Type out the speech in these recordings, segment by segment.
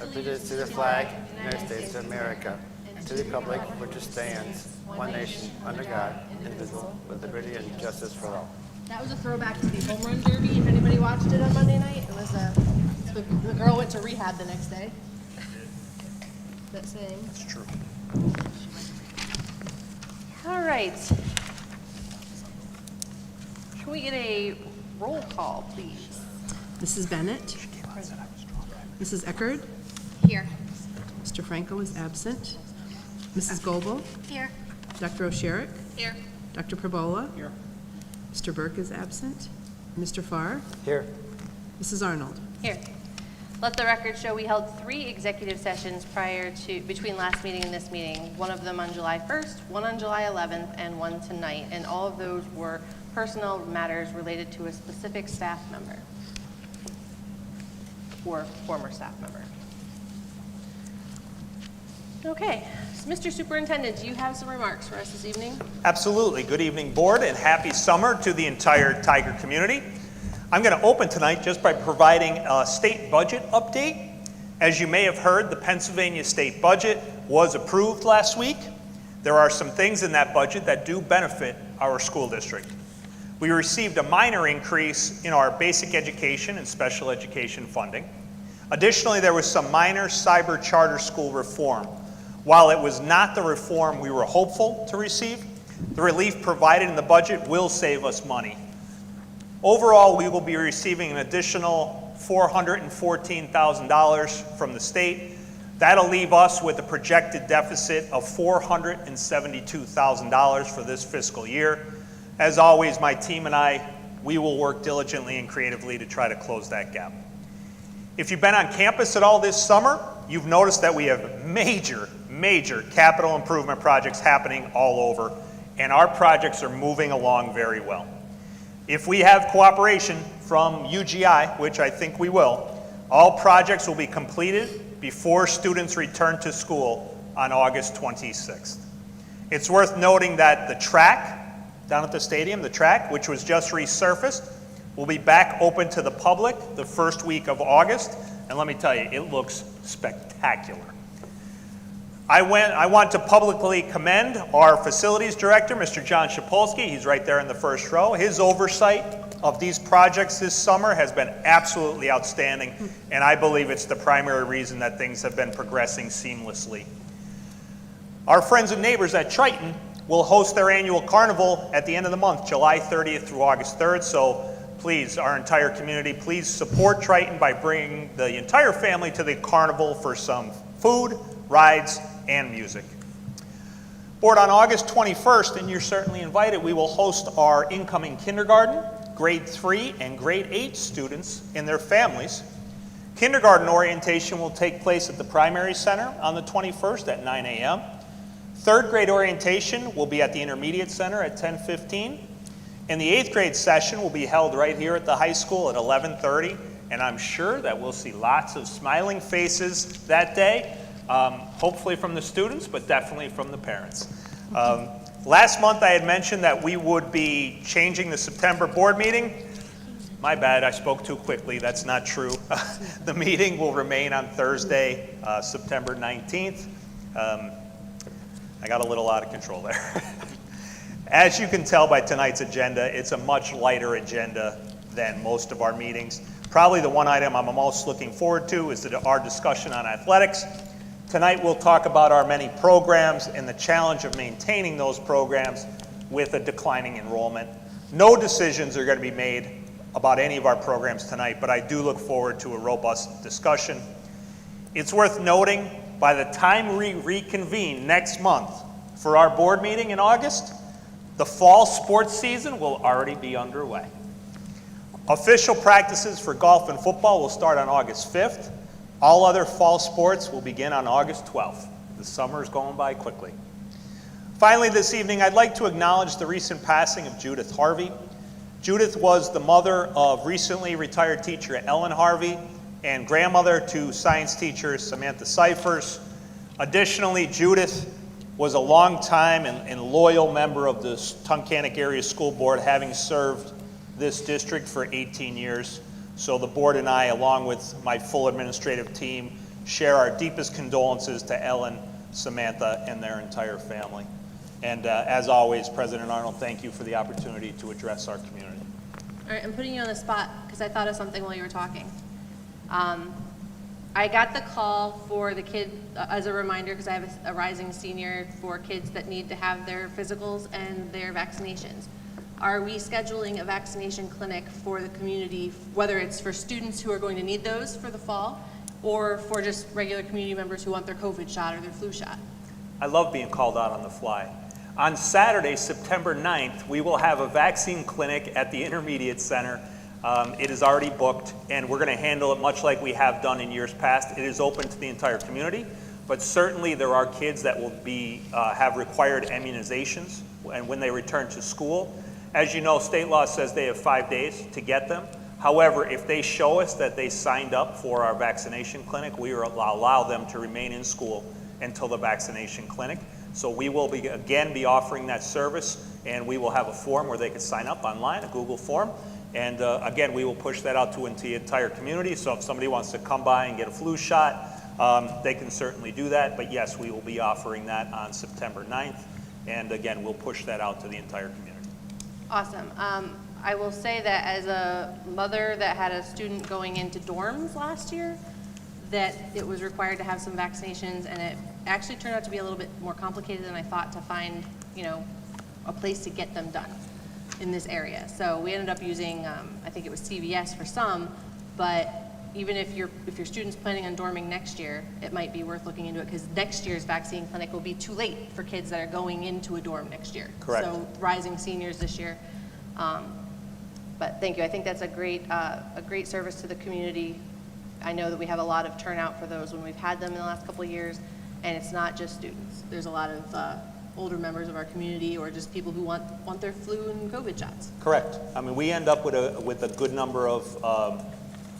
allegiance to the flag of the United States of America, and to the republic for which it stands, one nation, under God, indivisible, with liberty and justice for all. That was a throwback to the home run derby. If anybody watched it on Monday night, it was the girl went to rehab the next day. That saying. That's true. All right. Can we get a roll call, please? Mrs. Bennett. Mrs. Eckerd. Here. Mr. Franco is absent. Mrs. Goebel. Here. Dr. Osherik. Here. Dr. Perbola. Here. Mr. Burke is absent. Mr. Farr. Here. Mrs. Arnold. Here. Let the record show we held 3 executive sessions between last meeting and this meeting. One of them on July 1st, one on July 11th, and one tonight. And all of those were personnel matters related to a specific staff member or former staff member. Okay, so Mr. Superintendent, do you have some remarks for us this evening? Absolutely. Good evening, board, and happy summer to the entire Tiger community. I'm going to open tonight just by providing a state budget update. As you may have heard, the Pennsylvania state budget was approved last week. There are some things in that budget that do benefit our school district. We received a minor increase in our basic education and special education funding. Additionally, there was some minor cyber charter school reform. While it was not the reform we were hopeful to receive, the relief provided in the budget will save us money. Overall, we will be receiving an additional $414,000 from the state. That'll leave us with a projected deficit of $472,000 for this fiscal year. As always, my team and I, we will work diligently and creatively to try to close that gap. If you've been on campus at all this summer, you've noticed that we have major capital improvement projects happening all over, and our projects are moving along very well. If we have cooperation from UGI, which I think we will, all projects will be completed before students return to school on August 26th. It's worth noting that the track down at the stadium, the track, which was just resurfaced, will be back open to the public the first week of August, and let me tell you, it looks spectacular. I want to publicly commend our facilities director, Mr. John Shapolsky. He's right there in the first row. His oversight of these projects this summer has been absolutely outstanding, and I believe it's the primary reason that things have been progressing seamlessly. Our friends and neighbors at Triton will host their annual carnival at the end of the month, July 30th through August 3rd, so please, our entire community, please support Triton by bringing the entire family to the carnival for some food, rides, and music. Board, on August 21st, and you're certainly invited, we will host our incoming kindergarten, grade 3, and grade 8 students and their families. Kindergarten orientation will take place at the Primary Center on the 21st at 9 a.m. Third grade orientation will be at the Intermediate Center at 10:15. And the 8th grade session will be held right here at the high school at 11:30. And I'm sure that we'll see lots of smiling faces that day, hopefully from the students, but definitely from the parents. Last month I had mentioned that we would be changing the September board meeting. My bad, I spoke too quickly. That's not true. The meeting will remain on Thursday, September 19th. I got a little out of control there. As you can tell by tonight's agenda, it's a much lighter agenda than most of our meetings. Probably the one item I'm most looking forward to is our discussion on athletics. Tonight we'll talk about our many programs and the challenge of maintaining those programs with a declining enrollment. No decisions are going to be made about any of our programs tonight, but I do look forward to a robust discussion. It's worth noting, by the time we reconvene next month for our board meeting in August, the fall sports season will already be underway. Official practices for golf and football will start on August 5th. All other fall sports will begin on August 12th. The summer is going by quickly. Finally, this evening, I'd like to acknowledge the recent passing of Judith Harvey. Judith was the mother of recently retired teacher Ellen Harvey and grandmother to science teacher Samantha Cyphers. Additionally, Judith was a long-time and loyal member of the Tunkhannock Area School Board, having served this district for 18 years. So the board and I, along with my full administrative team, share our deepest condolences to Ellen, Samantha, and their entire family. And as always, President Arnold, thank you for the opportunity to address our community. All right, I'm putting you on the spot because I thought of something while you were talking. I got the call for the kid, as a reminder, because I have a rising senior, for kids that need to have their physicals and their vaccinations. Are we scheduling a vaccination clinic for the community, whether it's for students who are going to need those for the fall, or for just regular community members who want their COVID shot or their flu shot? I love being called out on the fly. On Saturday, September 9th, we will have a vaccine clinic at the Intermediate Center. It is already booked, and we're going to handle it much like we have done in years past. It is open to the entire community, but certainly there are kids that will have required immunizations and when they return to school. As you know, state law says they have 5 days to get them. However, if they show us that they signed up for our vaccination clinic, we will allow them to remain in school until the vaccination clinic. So we will again be offering that service, and we will have a form where they can sign up online, a Google form. And again, we will push that out to the entire community. So if somebody wants to come by and get a flu shot, they can certainly do that. But yes, we will be offering that on September 9th. And again, we'll push that out to the entire community. Awesome. I will say that as a mother that had a student going into dorms last year, that it was required to have some vaccinations, and it actually turned out to be a little bit more complicated than I thought to find, a place to get them done in this area. So we ended up using, I think it was CVS for some, but even if your student's planning on dorming next year, it might be worth looking into it, because next year's vaccine clinic will be too late for kids that are going into a dorm next year. Correct. So rising seniors this year. But thank you. I think that's a great service to the community. I know that we have a lot of turnout for those when we've had them in the last couple of years, and it's not just students. There's a lot of older members of our community, or just people who want their flu and COVID shots. Correct. I mean, we end up with a good number of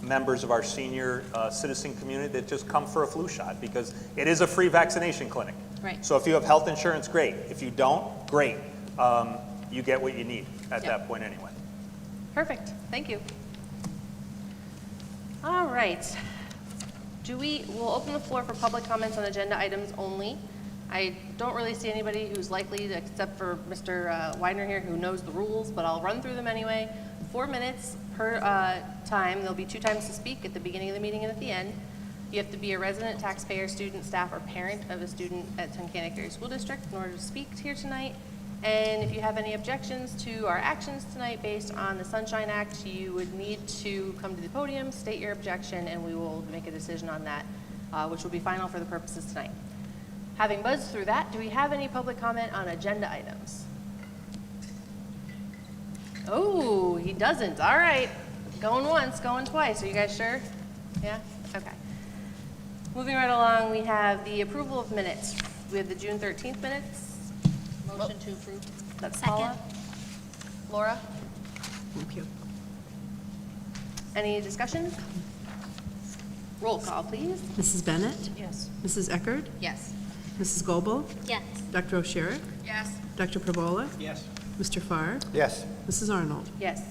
members of our senior citizen community that just come for a flu shot, because it is a free vaccination clinic. Right. So if you have health insurance, great. If you don't, great. You get what you need at that point anyway. Perfect. Thank you. All right. We'll open the floor for public comments on agenda items only. I don't really see anybody who's likely to, except for Mr. Widener here, who knows the rules, but I'll run through them anyway. 4 minutes per time. There'll be 2 times to speak, at the beginning of the meeting and at the end. You have to be a resident, taxpayer, student, staff, or parent of a student at Tunkhannock Area School District in order to speak here tonight. And if you have any objections to our actions tonight based on the Sunshine Act, you would need to come to the podium, state your objection, and we will make a decision on that, which will be final for the purposes tonight. Having buzzed through that, do we have any public comment on agenda items? Oh, he doesn't. All right. Going once, going twice. Are you guys sure? Yeah? Okay. Moving right along, we have the approval of minutes. We have the June 13th minutes. Motion to approve. That's Paula. Laura? Thank you. Any discussion? Roll call, please. Mrs. Bennett? Yes. Mrs. Eckerd? Yes. Mrs. Goebel? Yes. Dr. O'Sherrick? Yes. Dr. Perbola? Yes. Mr. Farr? Yes. Mrs. Arnold? Yes.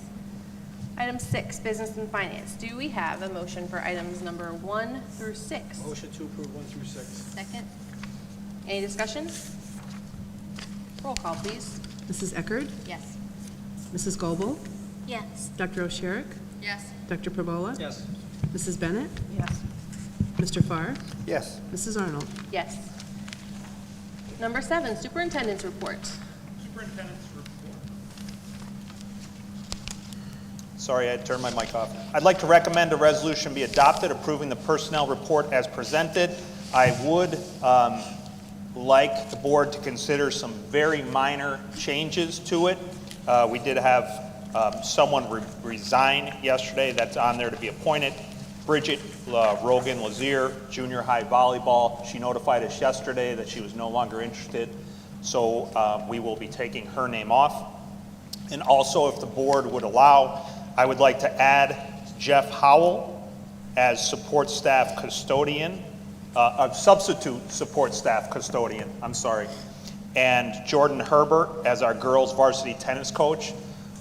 Item 6, business and finance. Do we have a motion for items number 1 through 6? Motion to approve 1 through 6. Second? Any discussion? Roll call, please. Mrs. Eckerd? Yes. Mrs. Goebel? Yes. Dr. O'Sherrick? Yes. Dr. Perbola? Yes. Mrs. Bennett? Yes. Mr. Farr? Yes. Mrs. Arnold? Yes. Number 7, superintendent's report. Superintendent's report. Sorry, I had turned my mic off. I'd like to recommend a resolution be adopted approving the personnel report as presented. I would like the board to consider some very minor changes to it. We did have someone resign yesterday that's on there to be appointed. Bridget Rogan Lazier, junior high volleyball. She notified us yesterday that she was no longer interested, so we will be taking her name off. And also, if the board would allow, I would like to add Jeff Howell as support staff custodian, substitute support staff custodian, I'm sorry, and Jordan Herbert as our girls varsity tennis coach.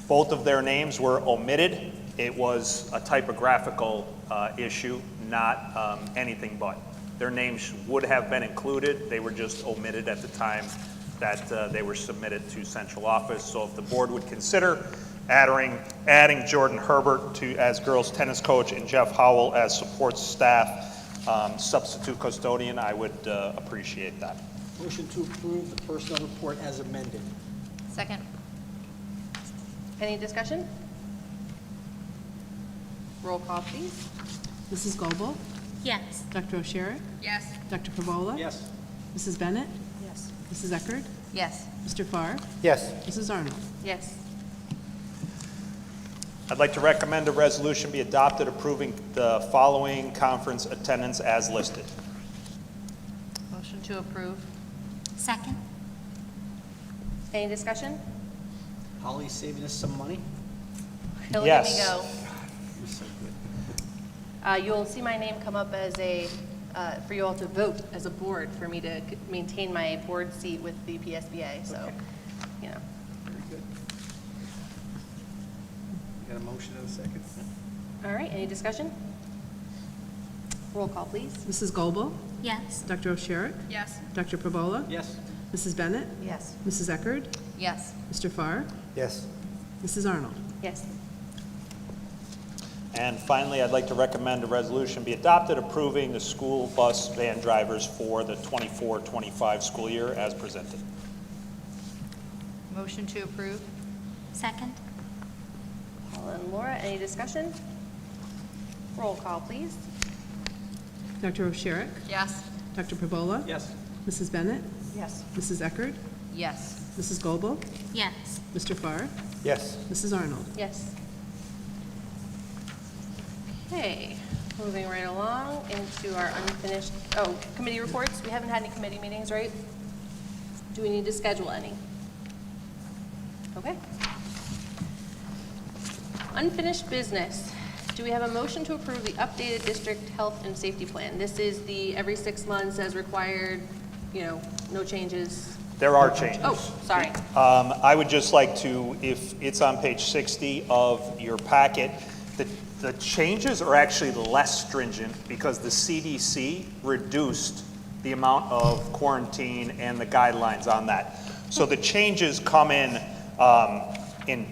Both of their names were omitted. It was a typographical issue, not anything but. Their names would have been included. They were just omitted at the time that they were submitted to central office. So if the board would consider adding Jordan Herbert as girls tennis coach and Jeff Howell as support staff substitute custodian, I would appreciate that. Motion to approve the personnel report as amended. Second. Any discussion? Roll call, please. Mrs. Goebel? Yes. Dr. O'Shea? Yes. Dr. Pervola? Yes. Mrs. Bennett? Yes. Mrs. Eckerd? Yes. Mr. Farr? Yes. Mrs. Arnold? Yes. I'd like to recommend a resolution be adopted approving the following conference attendance as listed. Motion to approve. Second. Any discussion? Holly's saving us some money. He'll Yes. let me go. You're so good. You'll see my name come up as for you all to vote as a board for me to maintain my board seat with the PSBA, so, Okay. you know. Very good. You got a motion and a second? All right, any discussion? Roll call, please. Mrs. Goebel? Yes. Dr. O'Shea? Yes. Dr. Pervola? Yes. Mrs. Bennett? Yes. Mrs. Eckerd? Yes. Mr. Farr? Yes. Mrs. Arnold? Yes. And finally, I'd like to recommend a resolution be adopted approving the school bus van drivers for the 24-25 school year as presented. Motion to approve. Second. Paul and Laura, any discussion? Roll call, please. Dr. O'Shea? Yes. Dr. Pervola? Yes. Mrs. Bennett? Yes. Mrs. Eckerd? Yes. Mrs. Goebel? Yes. Mr. Farr? Yes. Mrs. Arnold? Yes. Okay, moving right along into our unfinished, committee reports. We haven't had any committee meetings, right? Do we need to schedule any? Okay. Unfinished business. Do we have a motion to approve the updated district health and safety plan? This is the every 6 months as required, no changes. There are changes. Oh, sorry. I would just like to, if it's on page 60 of your packet, the changes are actually less stringent because the CDC reduced the amount of quarantine and the guidelines on that. So the changes come in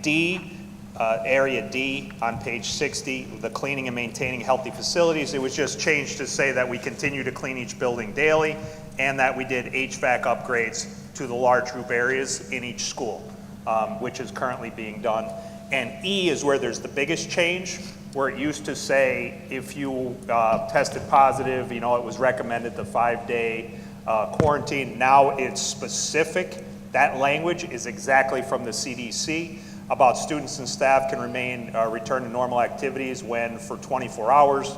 D, area D on page 60, the cleaning and maintaining healthy facilities. It was just changed to say that we continue to clean each building daily and that we did HVAC upgrades to the large group areas in each school, which is currently being done. And E is where there's the biggest change, where it used to say if you tested positive, it was recommended the 5-day quarantine. Now it's specific. That language is exactly from the CDC about students and staff can return to normal activities when for 24 hours,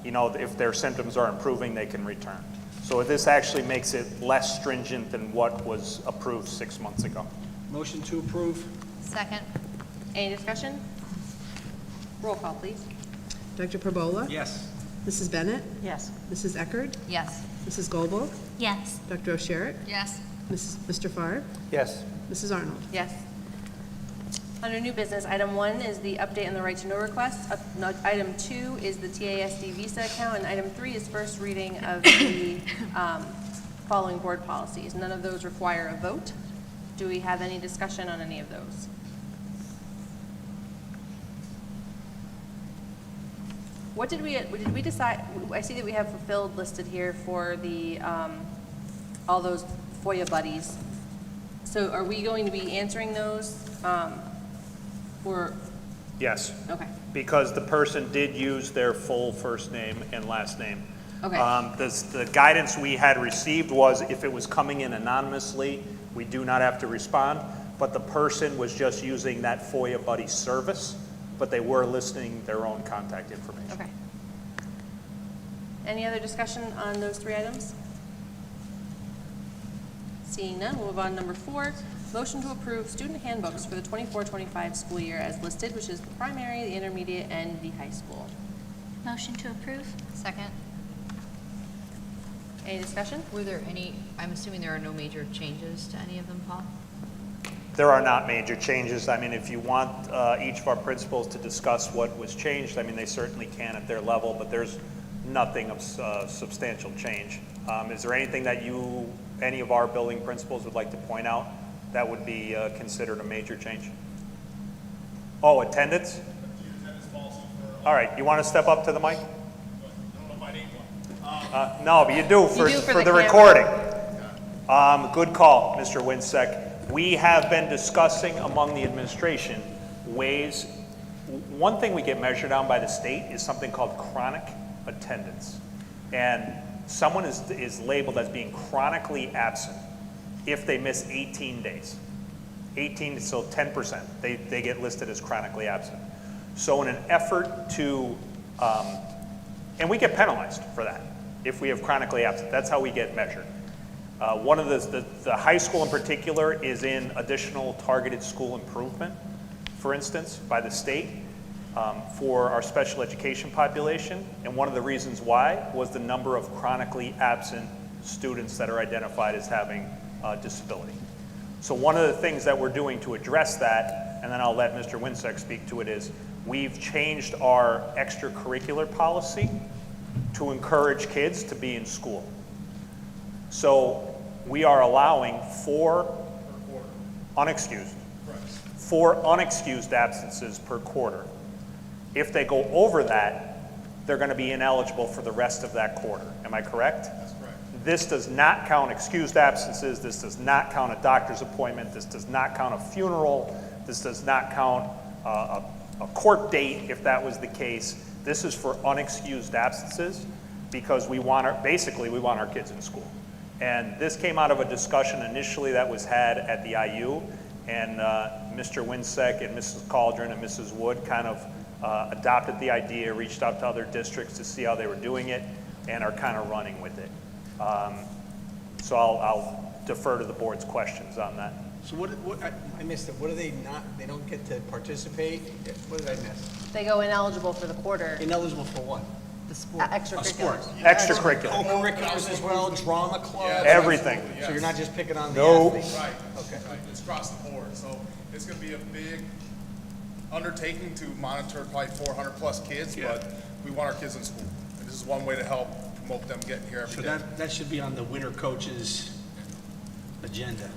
if their symptoms are improving, they can return. So this actually makes it less stringent than what was approved 6 months ago. Motion to approve. Second. Any discussion? Roll call, please. Dr. Pervola? Yes. Mrs. Bennett? Yes. Mrs. Eckerd? Yes. Mrs. Goebel? Yes. Dr. O'Shea? Yes. Mr. Farr? Yes. Mrs. Arnold? Yes. Under new business, item 1 is the update on the right to know request. Item 2 is the TASD visa account, and item 3 is first reading of the following board policies. None of those require a vote. Do we have any discussion on any of those? What did we decide? I see that we have fulfilled listed here for the all those FOIA buddies. So are we going to be answering those? Or Yes. okay. Because the person did use their full first name and last name. Okay. The guidance we had received was if it was coming in anonymously, we do not have to respond, but the person was just using that FOIA buddy service, but they were listing their own contact information. Okay. Any other discussion on those 3 items? Seeing none, we'll move on to number 4. Motion to approve student handbooks for the 24-25 school year as listed, which is the primary, the intermediate, and the high school. Motion to approve. Second. Any discussion? Were there any, I'm assuming there are no major changes to any of them, Paul? There are not major changes. I mean, if you want each of our principals to discuss what was changed, I mean, they certainly can at their level, but there's nothing of substantial change. Is there anything that any of our building principals would like to point out that would be considered a major change? Oh, attendance? All right, you want to step up to the mic? No, but you do for You do for the the recording. Good call, Mr. Winsek. We have been discussing among the administration ways, one thing we get measured on by the state is something called chronic attendance. And someone is labeled as being chronically absent if they miss 18 days. 18, so 10%, they get listed as chronically absent. So in an effort to, and we get penalized for that if we have chronically absent. That's how we get measured. One of the high school in particular is in additional targeted school improvement, for instance, by the state for our special education population. And one of the reasons why was the number of chronically absent students that are identified as having disability. So one of the things that we're doing to address that, and then I'll let Mr. Winsek speak to it, is we've changed our extracurricular policy to encourage kids to be in school. So we are allowing 4 unexcused absences per quarter. If they go over that, they're going to be ineligible for the rest of that quarter. Am I correct? That's correct. This does not count excused absences. This does not count a doctor's appointment. This does not count a funeral. This does not count a court date, if that was the case. This is for unexcused absences because we want our kids in school. And this came out of a discussion initially that was had at the IU, and Mr. Winsek and Mrs. Cauldron and Mrs. Wood kind of adopted the idea, reached out to other districts to see how they were doing it, and are kind of running with it. So I'll defer to the board's questions on that. So I missed it. What do they don't get to participate? What did I miss? They go ineligible for the quarter. Ineligible for what? The sport. Extracurriculars. Extracurricular, Co-curriculars as well, drama club? everything. So you're not just picking on the No. athletes? Right, okay, it's across the board, so it's gonna be a big undertaking to monitor probably 400 plus kids, but we want our kids in school. And this is one way to help promote them getting here every So day. that should be on the winter coach's agenda.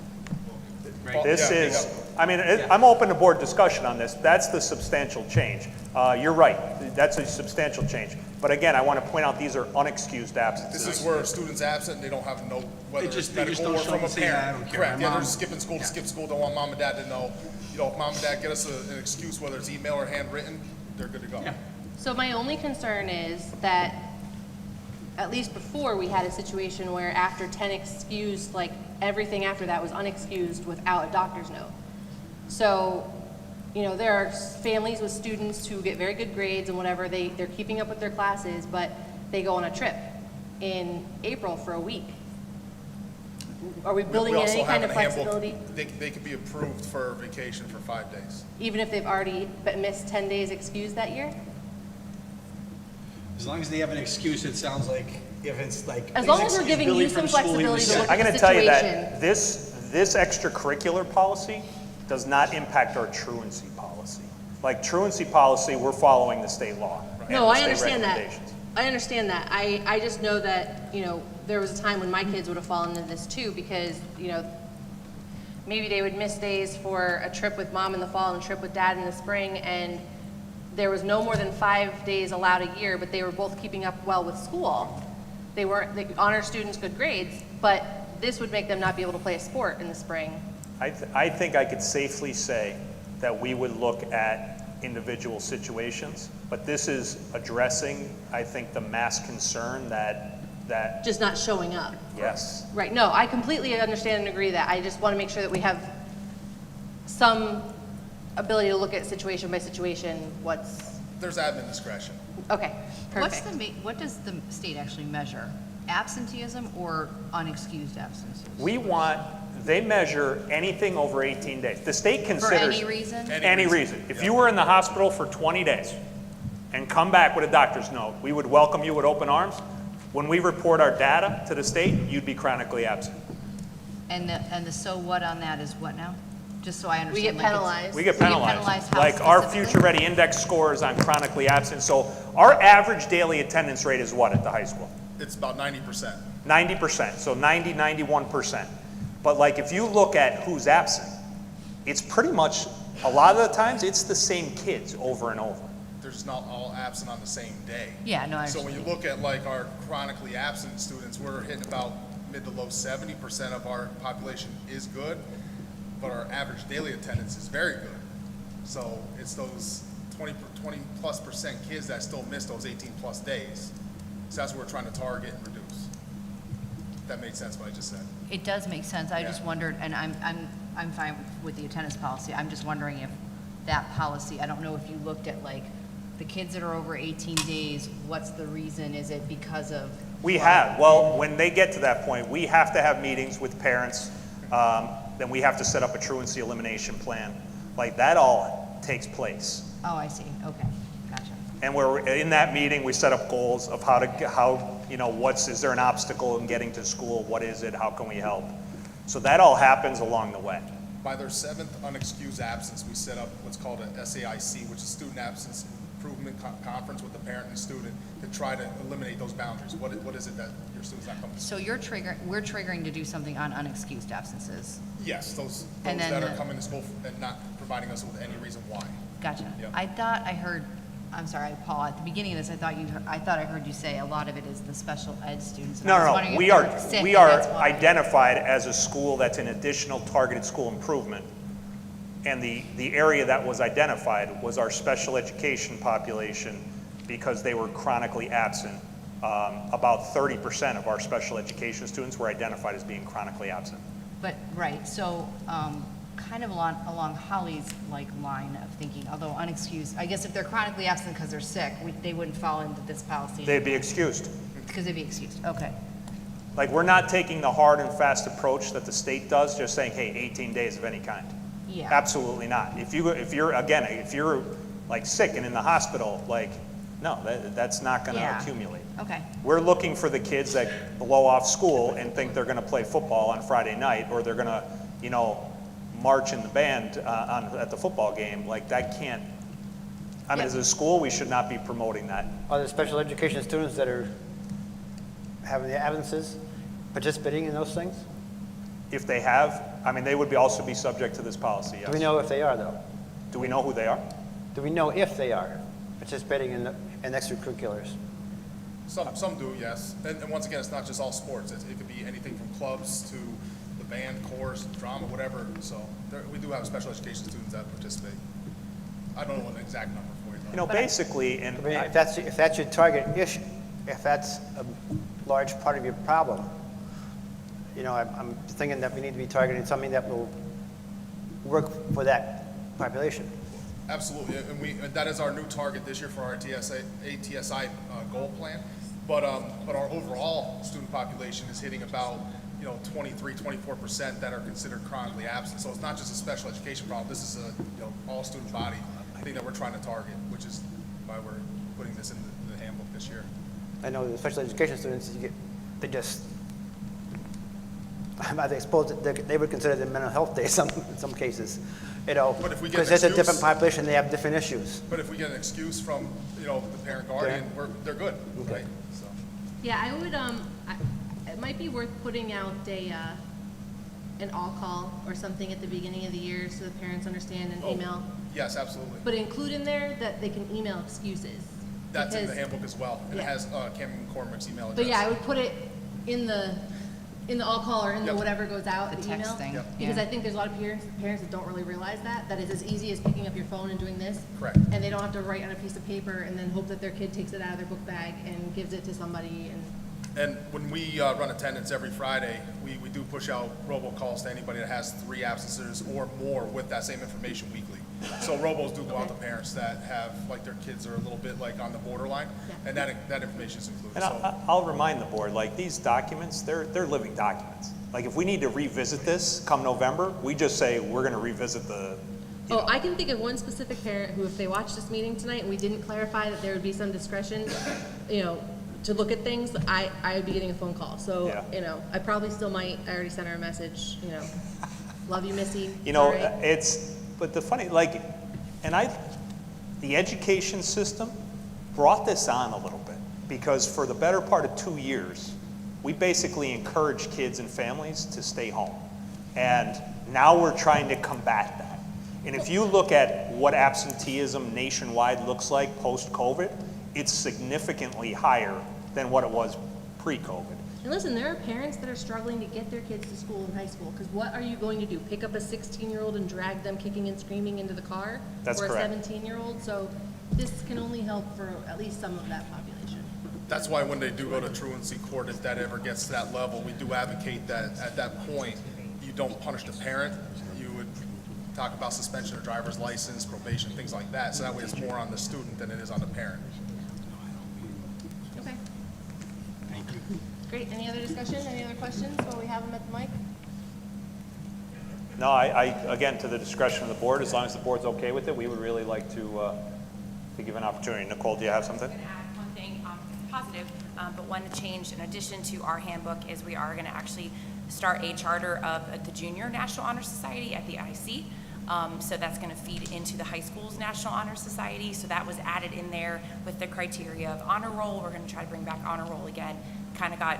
Right? This Yeah, is, yeah. I mean, I'm open to board discussion on this. That's the substantial change. You're right, that's a substantial change. But again, I want to point out these are unexcused absences. This is where a student's absent, they don't have to know whether They just it's medical don't or show from up a and say, "Yeah, I parent. don't care. Correct, My yeah, they're mom-" just skipping school to skip school, don't want mom and dad to know. You know, if mom and dad get us an excuse, whether it's email or handwritten, they're good to go. Yeah. So my only concern is that, at least before, we had a situation where after 10 excused, like, everything after that was unexcused without a doctor's note. So, you know, there are families with students who get very good grades and whatever, they're keeping up with their classes, but they go on a trip in April for a week. Are we building We in also any kind have of in a handbook, flexibility, they could be approved for vacation for 5 days. even if they've already missed 10 days excused that year? As long as they have an excuse, it sounds like, if it's like. As "Please long as we're excuse giving Billy you some from school, he was flexibility to sick." look I'm at going the to tell you situation. that this extracurricular policy does not impact our truancy policy. Like truancy policy, we're following the state law. and No, the I state understand that. recommendations. I understand that. I just know that, you know, there was a time when my kids would have fallen into this too, because, you know, maybe they would miss days for a trip with mom in the fall and a trip with dad in the spring, and there was no more than 5 days allowed a year, but they were both keeping up well with school. They honor students, good grades, but this would make them not be able to play a sport in the spring. I think I could safely say that we would look at individual situations, but this is addressing, I think, the mass concern that Just not showing up. yes. Right, no, I completely understand and agree that. I just want to make sure that we have some ability to look at situation by situation, There's admin discretion. okay, What's perfect. what does the state actually measure? Absenteeism or unexcused absences? They measure anything over 18 days. The state For considers. any reason? Any reason. If you were in the hospital for 20 days and come back with a doctor's note, we would welcome you with open arms. When we report our data to the state, you'd be chronically absent. And the so what on that is what now? Just so I We get understand. like, it's- penalized. We get penalized. how Like our specifically? Future Ready Index scores on chronically absent. So our average daily attendance rate is what at the high school? It's about 90%. 90%, so 90, 91%. But like if you look at who's absent, it's pretty much, a lot of the times, it's the same kids over and over. They're just not all absent on the same day. Yeah, no, I So when you understand. look at like our chronically absent students, we're hitting about mid to low 70% of our population is good, but our average daily attendance is very good. So it's those 20 plus percent kids that still miss those 18 plus days. So that's what we're trying to target and reduce. That makes sense what I just said. It does make sense. I just Yeah. wondered, and I'm fine with the attendance policy. I'm just wondering if that policy, I don't know if you looked at like the kids that are over 18 days, what's the reason? Is it because of? We have, well, when they get to that point, we have to have meetings with parents, then we have to set up a truancy elimination plan. Like that all takes place. Oh, I see. Okay, gotcha. And we're, in that meeting, we set up goals of is there an obstacle in getting to school? What is it? How can we help? So that all happens along the way. By their 7th unexcused absence, we set up what's called a SAIC, which is Student Absence Improvement Conference with the parent and student to try to eliminate those boundaries. What is it that your student's not coming to school? So we're triggering to do something on unexcused absences. Yes, those And then that are the- coming to school and not providing us with any reason why. Gotcha. Yep. I thought I heard, I'm sorry, Paul, at the beginning of this, I thought I heard you say a lot of it is the special ed students. and I was No, wondering if we they are, were sick we and are that's why. identified as a school that's an additional targeted school improvement. And the area that was identified was our special education population because they were chronically absent. About 30% of our special education students were identified as being chronically absent. But, right, so, kind of along Holly's like line of thinking, although unexcused, I guess if they're chronically absent because they're sick, they wouldn't fall into this policy. They'd be excused. Because they'd be excused, okay. Like, we're not taking the hard and fast approach that the state does, just saying, hey, 18 days of any kind. Yeah. Absolutely not. If you're like sick and in the hospital, like, no, that's not gonna Yeah. accumulate. Okay, We're looking for the kids that blow off school and think they're gonna play football on Friday night, or they're gonna, march in the band at the football game. Like, that can't, Yeah. as a school, we should not be promoting that. Are the special education students that are having the absences participating in those things? If they have, they would also be subject to this policy, yes. Do we know if they are, though? Do we know who they are? Do we know if they are participating in extracurriculars? Some do, yes. And once again, it's not just all sports. It could be anything from clubs to the band, chorus, drama, whatever. So we do have special education students that participate. I don't know an exact number for you, though. Basically, and I mean, if that's your target issue, if that's a large part of your problem, I'm thinking that we need to be targeting something that will work for that population. Absolutely, and that is our new target this year for our ATSI goal plan. But our overall student population is hitting about 23, 24% that are considered chronically absent. So it's not just a special education problem. This is a all student body thing that we're trying to target, which is why we're putting this in the handbook this year. I know the special education students, I suppose that they would consider it a mental health day in some cases, But if we get because an it's a excuse- different population, they have different issues. But if we get an excuse from the parent guardian, they're good, right? So. Yeah, I would, it might be worth putting out an all-call or something at the beginning of the year so the parents understand and Oh, email. Yes, absolutely. But include in there that they can email excuses. That's in the because- handbook as well, and it Yeah. has Cameron McCormick's email address. But yeah, I would put it in the all-call or in the Yep. whatever goes out, The the text email. thing, Yep. Because yeah. I think there's a lot of parents that don't really realize that it's as easy as picking up your phone and doing this. Correct. And they don't have to write on a piece of paper and then hope that their kid takes it out of their book bag and gives it to somebody and. And when we run attendance every Friday, we do push out robocalls to anybody that has 3 absences or more with that same information weekly. So robos do go out to parents that have, like, their kids are a little bit like on the borderline, Yeah. and that information is included. And So I'll remind the board, like, these documents, they're living documents. Like, if we need to revisit this come November, we just say, we're gonna revisit the, Oh, I can think of one specific parent who, if they watched this meeting tonight and we didn't clarify that there would be some discretion, to look at things, I would be getting a phone call. So, Yeah. I probably still might, I already sent her a message, Love you, Missy. You know, Sorry. but the funny, like, the education system brought this on a little bit, because for the better part of 2 years, we basically encouraged kids and families to stay home. And now we're trying to combat that. And if you look at what absenteeism nationwide looks like post-COVID, it's significantly higher than what it was pre-COVID. And listen, there are parents that are struggling to get their kids to school in high school, because what are you going to do? Pick up a 16-year-old and drag them kicking and screaming into the car? That's Or correct. a 17-year-old? So this can only help for at least some of that population. That's why when they do go to truancy court, if that ever gets to that level, we do advocate that at that point, you don't punish the parent. You would talk about suspension of driver's license, probation, things like that. So that way it's more on the student than it is on the parent. Okay. Great. Any other discussion? Any other questions while we have them at the mic? No, again, to the discretion of the board, as long as the board's okay with it, we would really like to give an opportunity. Nicole, do you have something? I'm going to add one thing, it's positive, but one change in addition to our handbook is we are going to actually start a charter of the Junior National Honor Society at the IC. So that's going to feed into the high school's National Honor Society. So that was added in there with the criteria of honor roll. We're going to try to bring back honor roll again. Kind of got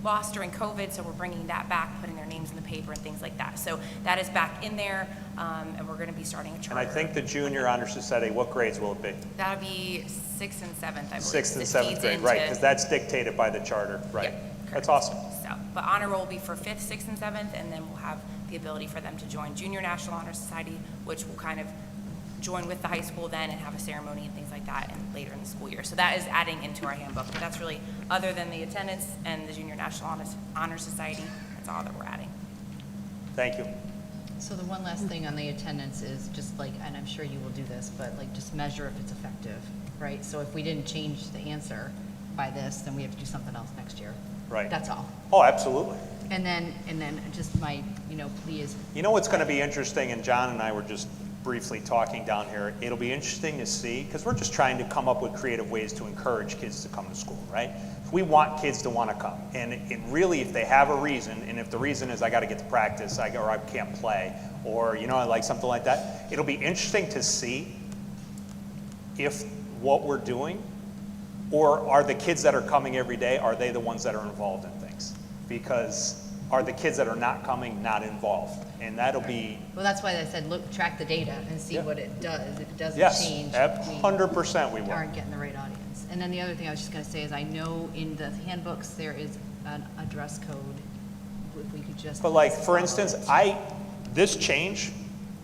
lost during COVID, so we're bringing that back, putting their names in the paper and things like that. So that is back in there, and we're going to be starting a charter. And I think the Junior Honor Society, what grades will it be? That'll be 6th and 7th, I believe. 6th and It 7th feeds grade, into- right, because that's dictated by the charter, right? Yep, That's correct. awesome. So, but honor roll will be for 5th, 6th, and 7th, and then we'll have the ability for them to join Junior National Honor Society, which will kind of join with the high school then and have a ceremony and things like that and later in the school year. So that is adding into our handbook, but that's really, other than the attendance and the Junior National Honor Society, that's all that we're adding. Thank you. So the one last thing on the attendance is just like, and I'm sure you will do this, but like just measure if it's effective, right? So if we didn't change the answer by this, then we have to do something else next year. Right. That's all. Oh, absolutely. And then just my, plea is, You know what's going to be interesting, and John and I were just briefly talking down here, it'll be interesting to see, because we're just trying to come up with creative ways to encourage kids to come to school, right? We want kids to want to come, and really, if they have a reason, and if the reason is I got to get to practice, or I can't play, or like something like that, it'll be interesting to see if what we're doing, or are the kids that are coming every day, are they the ones that are involved in things? Because are the kids that are not coming not involved? And that'll be, well, that's why I said, look, track the data and see Yeah. what it does. If it doesn't yes, change, 100% we we will. aren't getting the right audience. And then the other thing I was just gonna say is I know in the handbooks, there is a dress code. If we could just. But like, for follow instance, it. this change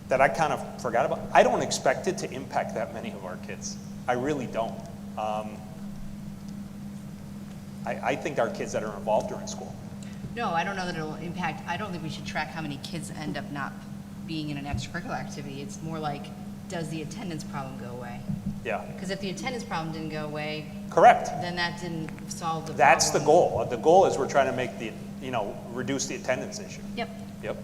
that I kind of forgot about, I don't expect it to impact that many of our kids. I really don't. I think our kids that are involved during school. No, I don't know that it'll impact, I don't think we should track how many kids end up not being in an extracurricular activity. It's more like, does the attendance problem go away? Yeah, Because if the attendance problem didn't go away, correct. then that didn't solve the problem. That's the goal. The goal is we're trying to make reduce the attendance issue. Yep. Yep.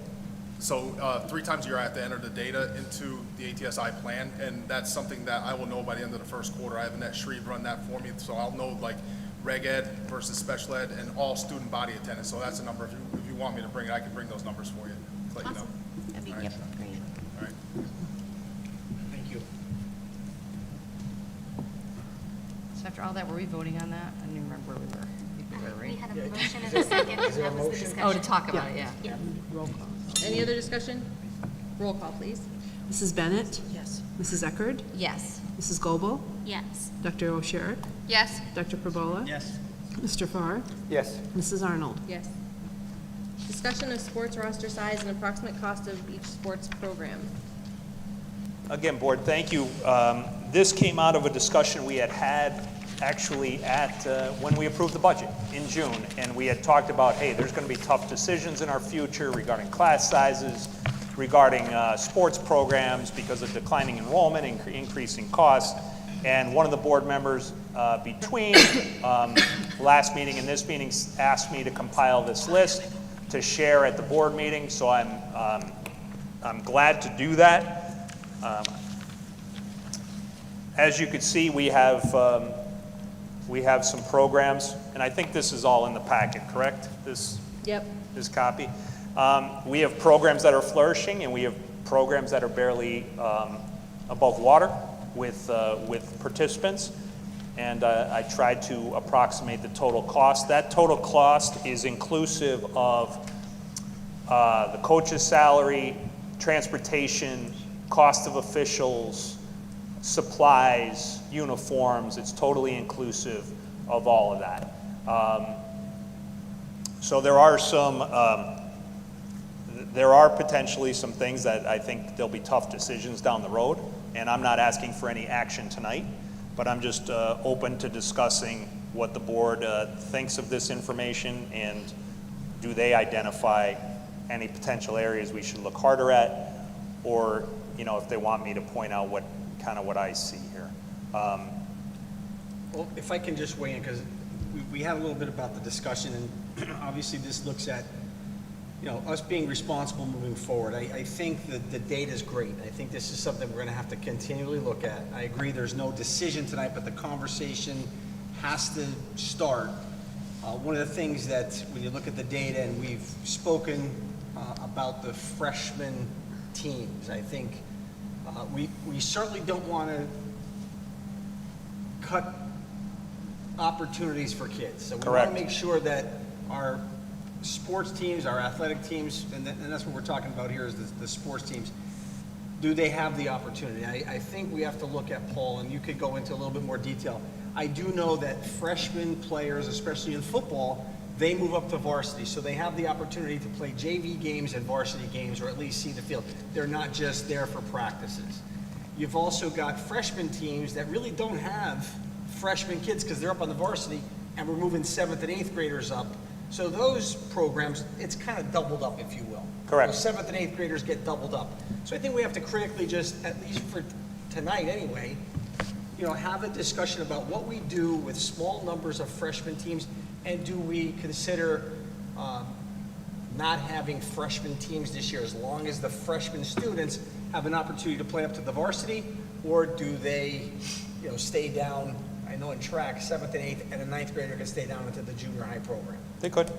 So 3 times a year, I have to enter the data into the ATSI plan, and that's something that I will know by the end of the first quarter. I have Annette Shreve run that for me, so I'll know like reg ed versus special ed and all student body attendance. So that's a number. If you want me to bring it, I can bring those numbers for you. To let you know. Awesome. That'd be All right. great. All right. Thank you. So after all that, were we voting on that? I don't even remember where we were. I think we were, We right? had a motion and a second, and that was the discussion. Oh, to talk about it, yeah. Yep. Roll call. Any other discussion? Roll call, please. Mrs. Bennett? Yes. Mrs. Eckerd? Yes. Mrs. Goebel? Yes. Dr. O'Shea? Yes. Dr. Perbola? Yes. Mr. Farr? Yes. Mrs. Arnold? Yes. Discussion of sports roster size and approximate cost of each sports program. Again, board, thank you. This came out of a discussion we had actually at when we approved the budget in June, and we had talked about, hey, there's going to be tough decisions in our future regarding class sizes, regarding sports programs because of declining enrollment and increasing costs. And one of the board members between last meeting and this meeting asked me to compile this list to share at the board meeting, so I'm glad to do that. As you can see, we have some programs, and I think this is all in the packet, correct? This Yep. copy. We have programs that are flourishing, and we have programs that are barely above water with participants. And I tried to approximate the total cost. That total cost is inclusive of the coach's salary, transportation, cost of officials, supplies, uniforms. It's totally inclusive of all of that. So there are potentially some things that I think there'll be tough decisions down the road, and I'm not asking for any action tonight, but I'm just open to discussing what the board thinks of this information, and do they identify any potential areas we should look harder at, or if they want me to point out what I see here. Well, if I can just weigh in, because we had a little bit about the discussion, and obviously this looks at, us being responsible moving forward. I think that the data is great. I think this is something we're going to have to continually look at. I agree there's no decision tonight, but the conversation has to start. One of the things that, when you look at the data, and we've spoken about the freshman teams, I think we certainly don't want to cut opportunities for kids. So we want to make sure that our sports teams, our athletic teams, and that's what we're talking about here, is the sports teams. Do they have the opportunity? I think we have to look at, Paul, and you could go into a little bit more detail. I do know that freshman players, especially in football, they move up to varsity, so they have the opportunity to play JV games and varsity games, or at least see the field. They're not just there for practices. You've also got freshman teams that really don't have freshman kids because they're up on the varsity, and we're moving 7th and 8th graders up. So those programs, it's kind of doubled up, if you will. Correct. So 7th and 8th graders get doubled up. So I think we have to critically just, at least for tonight anyway, have a discussion about what we do with small numbers of freshman teams, and do we consider not having freshman teams this year, as long as the freshman students have an opportunity to play up to the varsity, or do they, stay down? I know in track, 7th and 8th, and a 9th grader can stay down into the junior high program. They could.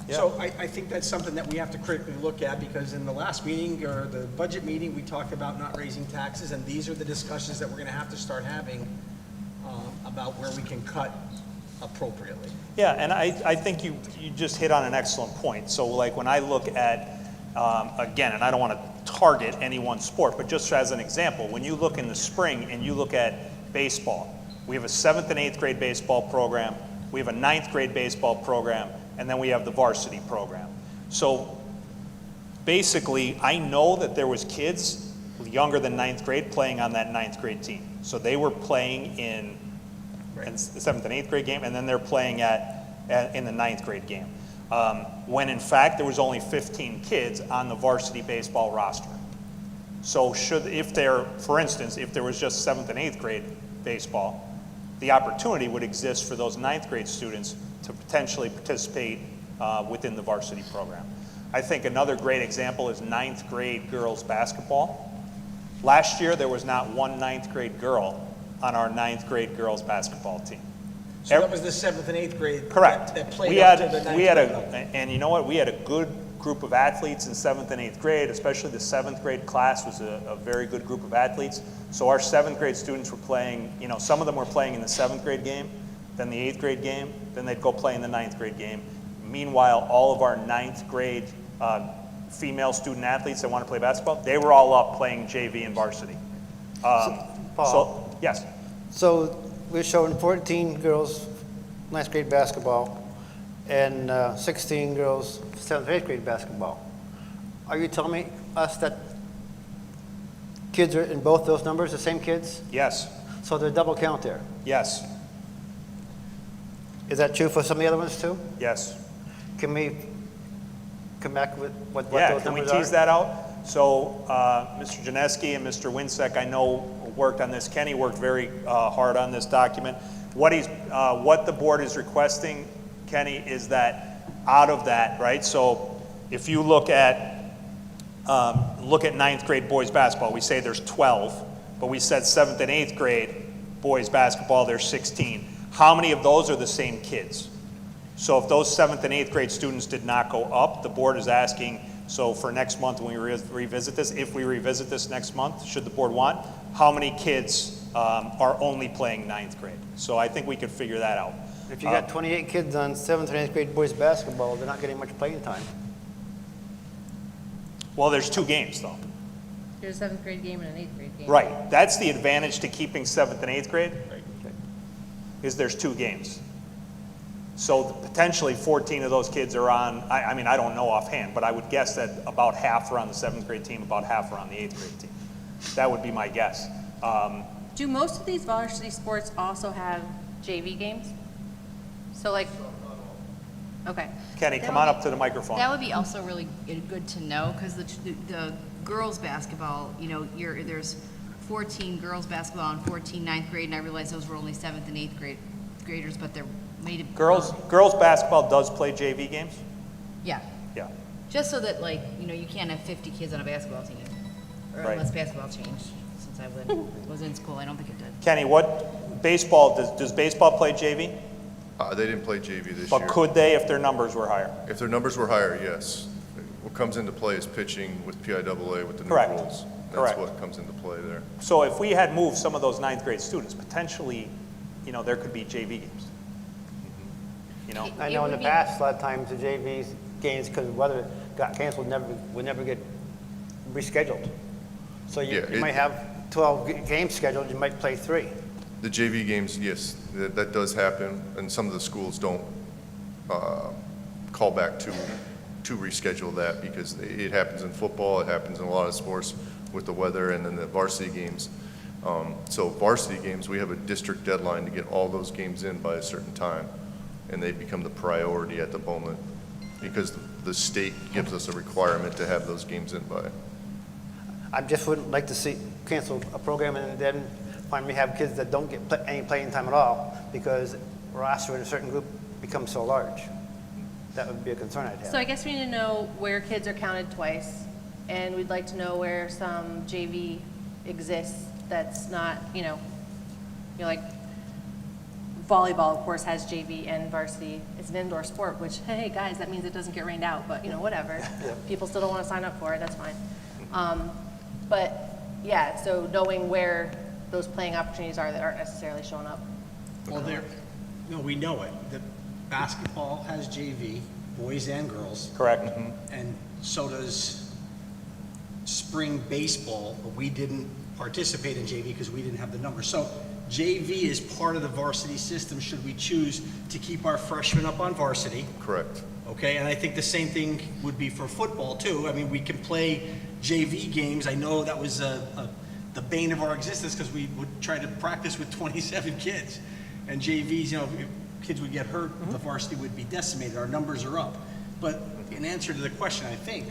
Yeah. So I think that's something that we have to critically look at, because in the last meeting, or the budget meeting, we talked about not raising taxes, and these are the discussions that we're going to have to start having about where we can cut appropriately. Yeah, and I think you just hit on an excellent point. So like when I look at, again, and I don't want to target any one sport, but just as an example, when you look in the spring and you look at baseball, we have a 7th and 8th grade baseball program, we have a 9th grade baseball program, and then we have the varsity program. So basically, I know that there was kids younger than 9th grade playing on that 9th grade team. So they were playing in the 7th and 8th grade game, and then they're playing in the 9th grade game. When in fact, there was only 15 kids on the varsity baseball roster. So for instance, if there was just 7th and 8th grade baseball, the opportunity would exist for those 9th grade students to potentially participate within the varsity program. I think another great example is 9th grade girls basketball. Last year, there was not one 9th grade girl on our 9th grade girls basketball team. So that was the 7th and 8th grade. Correct. That played up to the 9th grade level. And you know what? We had a good group of athletes in 7th and 8th grade, especially the 7th grade class was a very good group of athletes. So our 7th grade students were playing, some of them were playing in the 7th grade game, then the 8th grade game, then they'd go play in the 9th grade game. Meanwhile, all of our 9th grade female student athletes that want to play basketball, they were all up playing JV and varsity. Paul. Yes. So we're showing 14 girls 9th grade basketball and 16 girls 7th, 8th grade basketball. Are you telling us that kids are in both those numbers, the same kids? Yes. So they're double count there. Yes. Is that true for some of the other ones too? Yes. Can we come back with what Yeah, those can we numbers are? tease that out? So Mr. Janeski and Mr. Winsek, I know, worked on this. Kenny worked very hard on this document. What the board is requesting, Kenny, is that out of that, right? So if you look at 9th grade boys basketball, we say there's 12, but we said 7th and 8th grade boys basketball, there's 16. How many of those are the same kids? So if those 7th and 8th grade students did not go up, the board is asking So for next month, when we revisit this, if we revisit this next month, should the board want, how many kids are only playing 9th grade? So I think we could figure that out. If you got 28 kids on 7th and 8th grade boys basketball, they're not getting much playing time. Well, there's 2 games though. There's a 7th grade game and an 8th grade game. Right, that's the advantage to keeping 7th and 8th grade, is there's 2 games. So potentially 14 of those kids are on, I mean, I don't know offhand, but I would guess that about half are on the 7th grade team, about half are on the 8th grade team. That would be my guess. Do most of these varsity sports also have JV games? So like, okay. Kenny, come on up to the microphone. That would be also really good to know, because the girls' basketball, you know, there's 14 girls' basketball and 14 9th grade, and I realize those were only 7th and 8th graders, but they're made of... Girls basketball does play JV games? Yeah. Yeah. Just so that, like, you know, you can't have 50 kids on a basketball team, or Right. unless basketball changed. Since I was in school, I don't think it did. Kenny, what baseball, does baseball play JV? They didn't play JV this year. But could they if their numbers were higher? If their numbers were higher, yes. What comes into play is pitching with PIAA with the new Correct. rules. Correct. That's what comes into play there. So if we had moved some of those 9th grade students, potentially, you know, there could be JV games. You know? I know in the past, a lot of times the JV games, because of weather got canceled, would never get rescheduled. So you Yeah, might have 12 games scheduled, you might play 3. The JV games, yes, that does happen, and some of the schools don't call back to reschedule that, because it happens in football, it happens in a lot of sports with the weather, and then the varsity games. So varsity games, we have a district deadline to get all those games in by a certain time, and they become the priority at the moment, because the state gives us a requirement to have those games in by. I just wouldn't like to see cancel a program and then finally have kids that don't get any playing time at all because roster in a certain group becomes so large. That would be a concern I'd have. So I guess we need to know where kids are counted twice, and we'd like to know where some JV exists that's not, you know, like volleyball, of course, has JV and varsity. It's an indoor sport, which, hey, guys, that means it doesn't get rained out, but, you know, whatever. People still don't want to sign up for it, that's fine. But, yeah, so knowing where those playing opportunities are that aren't necessarily showing up. Well, we know it. The basketball has JV, boys and girls, Correct. and so does spring baseball, but we didn't participate in JV because we didn't have the numbers. So JV is part of the varsity system should we choose to keep our freshmen up on varsity. Correct. Okay, and I think the same thing would be for football too. I mean, we can play JV games. I know that was the bane of our existence because we would try to practice with 27 kids. And JVs, you know, if kids would get hurt, the varsity would be decimated. Our numbers are up. But in answer to the question, I think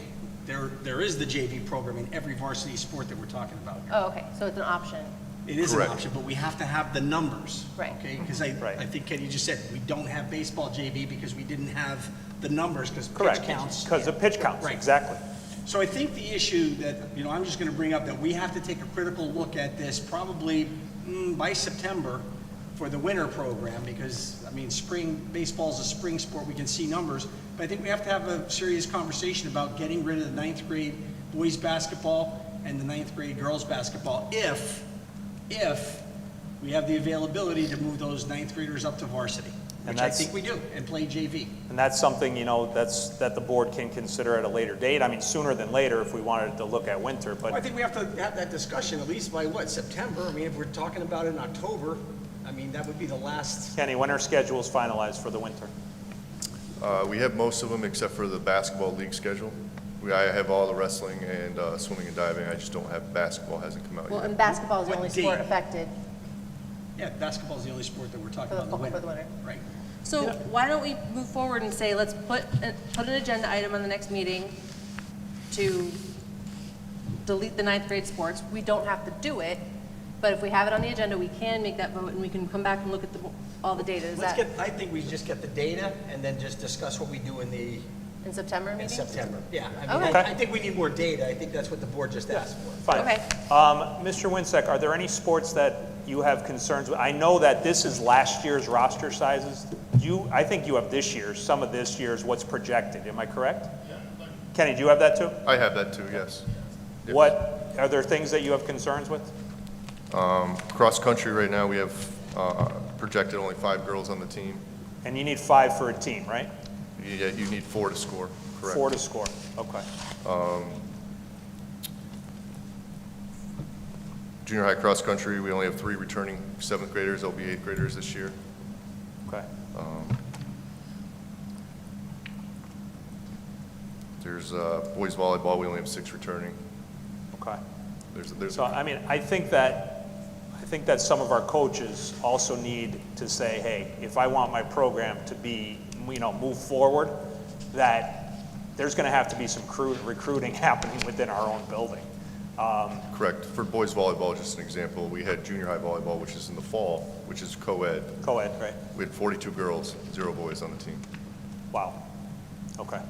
there is the JV program in every varsity sport that we're talking about here. Oh, okay, so it's an option. It is Correct. an option, but we have to have the numbers. Right. Okay, because Right. I think Kenny just said, we don't have baseball JV because we didn't have the numbers because pitch Correct. counts. Because the pitch counts, Right. exactly. So I think the issue that, you know, I'm just going to bring up that we have to take a critical look at this probably by September for the winter program because, I mean, baseball is a spring sport. We can see numbers. But I think we have to have a serious conversation about getting rid of the 9th grade boys basketball and the 9th grade girls basketball if we have the availability to move those 9th graders up to varsity, And which I that's- think we do, and play JV. And that's something, you know, that the board can consider at a later date. I mean, sooner than later if we wanted to look at winter, Well, I but think we have to have that discussion at least by what, September? I mean, if we're talking about it in October, I mean, that would be the last. Kenny, when are schedules finalized for the winter? We have most of them except for the basketball league schedule. I have all the wrestling and swimming and diving. I just don't have basketball. Hasn't come out Well, yet. and basketball is the What only date? sport affected. Yeah, basketball is the only sport that we're talking For the about in the fall- winter. for the winter. Right. So why don't we move forward and say, let's put an agenda item on the next meeting to delete the 9th grade sports. We don't have to do it, but if we have it on the agenda, we can make that vote and we can come back and look at all the data. Is that I think we just get the data and then just discuss what we do in in September maybe? September. Yeah, I mean, Okay. I think we need more data. I think that's what the board just asked for. Fine. Okay. Mr. Winsack, are there any sports that you have concerns with? I know that this is last year's roster sizes. I think you have this year's, some of this year's, what's projected. Am I correct? Yeah. Kenny, do you have that too? I have that too, yes. Yes. What, are there things that you have concerns with? Cross-country right now, we have projected only 5 girls on the team. And you need 5 for a team, right? You need 4 to score, correct. 4 to score, okay. Junior high cross-country, we only have 3 returning 7th graders. They'll be 8th graders this year. Okay. There's boys volleyball, we only have 6 returning. Okay. There's So, I mean, I think that some of our coaches also need to say, hey, if I want my program to be, move forward, that there's going to have to be some recruiting happening within our own building. correct. For boys volleyball, just an example, we had junior high volleyball, which is in the fall, which is co-ed. Co-ed, right? We had 42 girls, 0 boys on the team. Wow. Okay.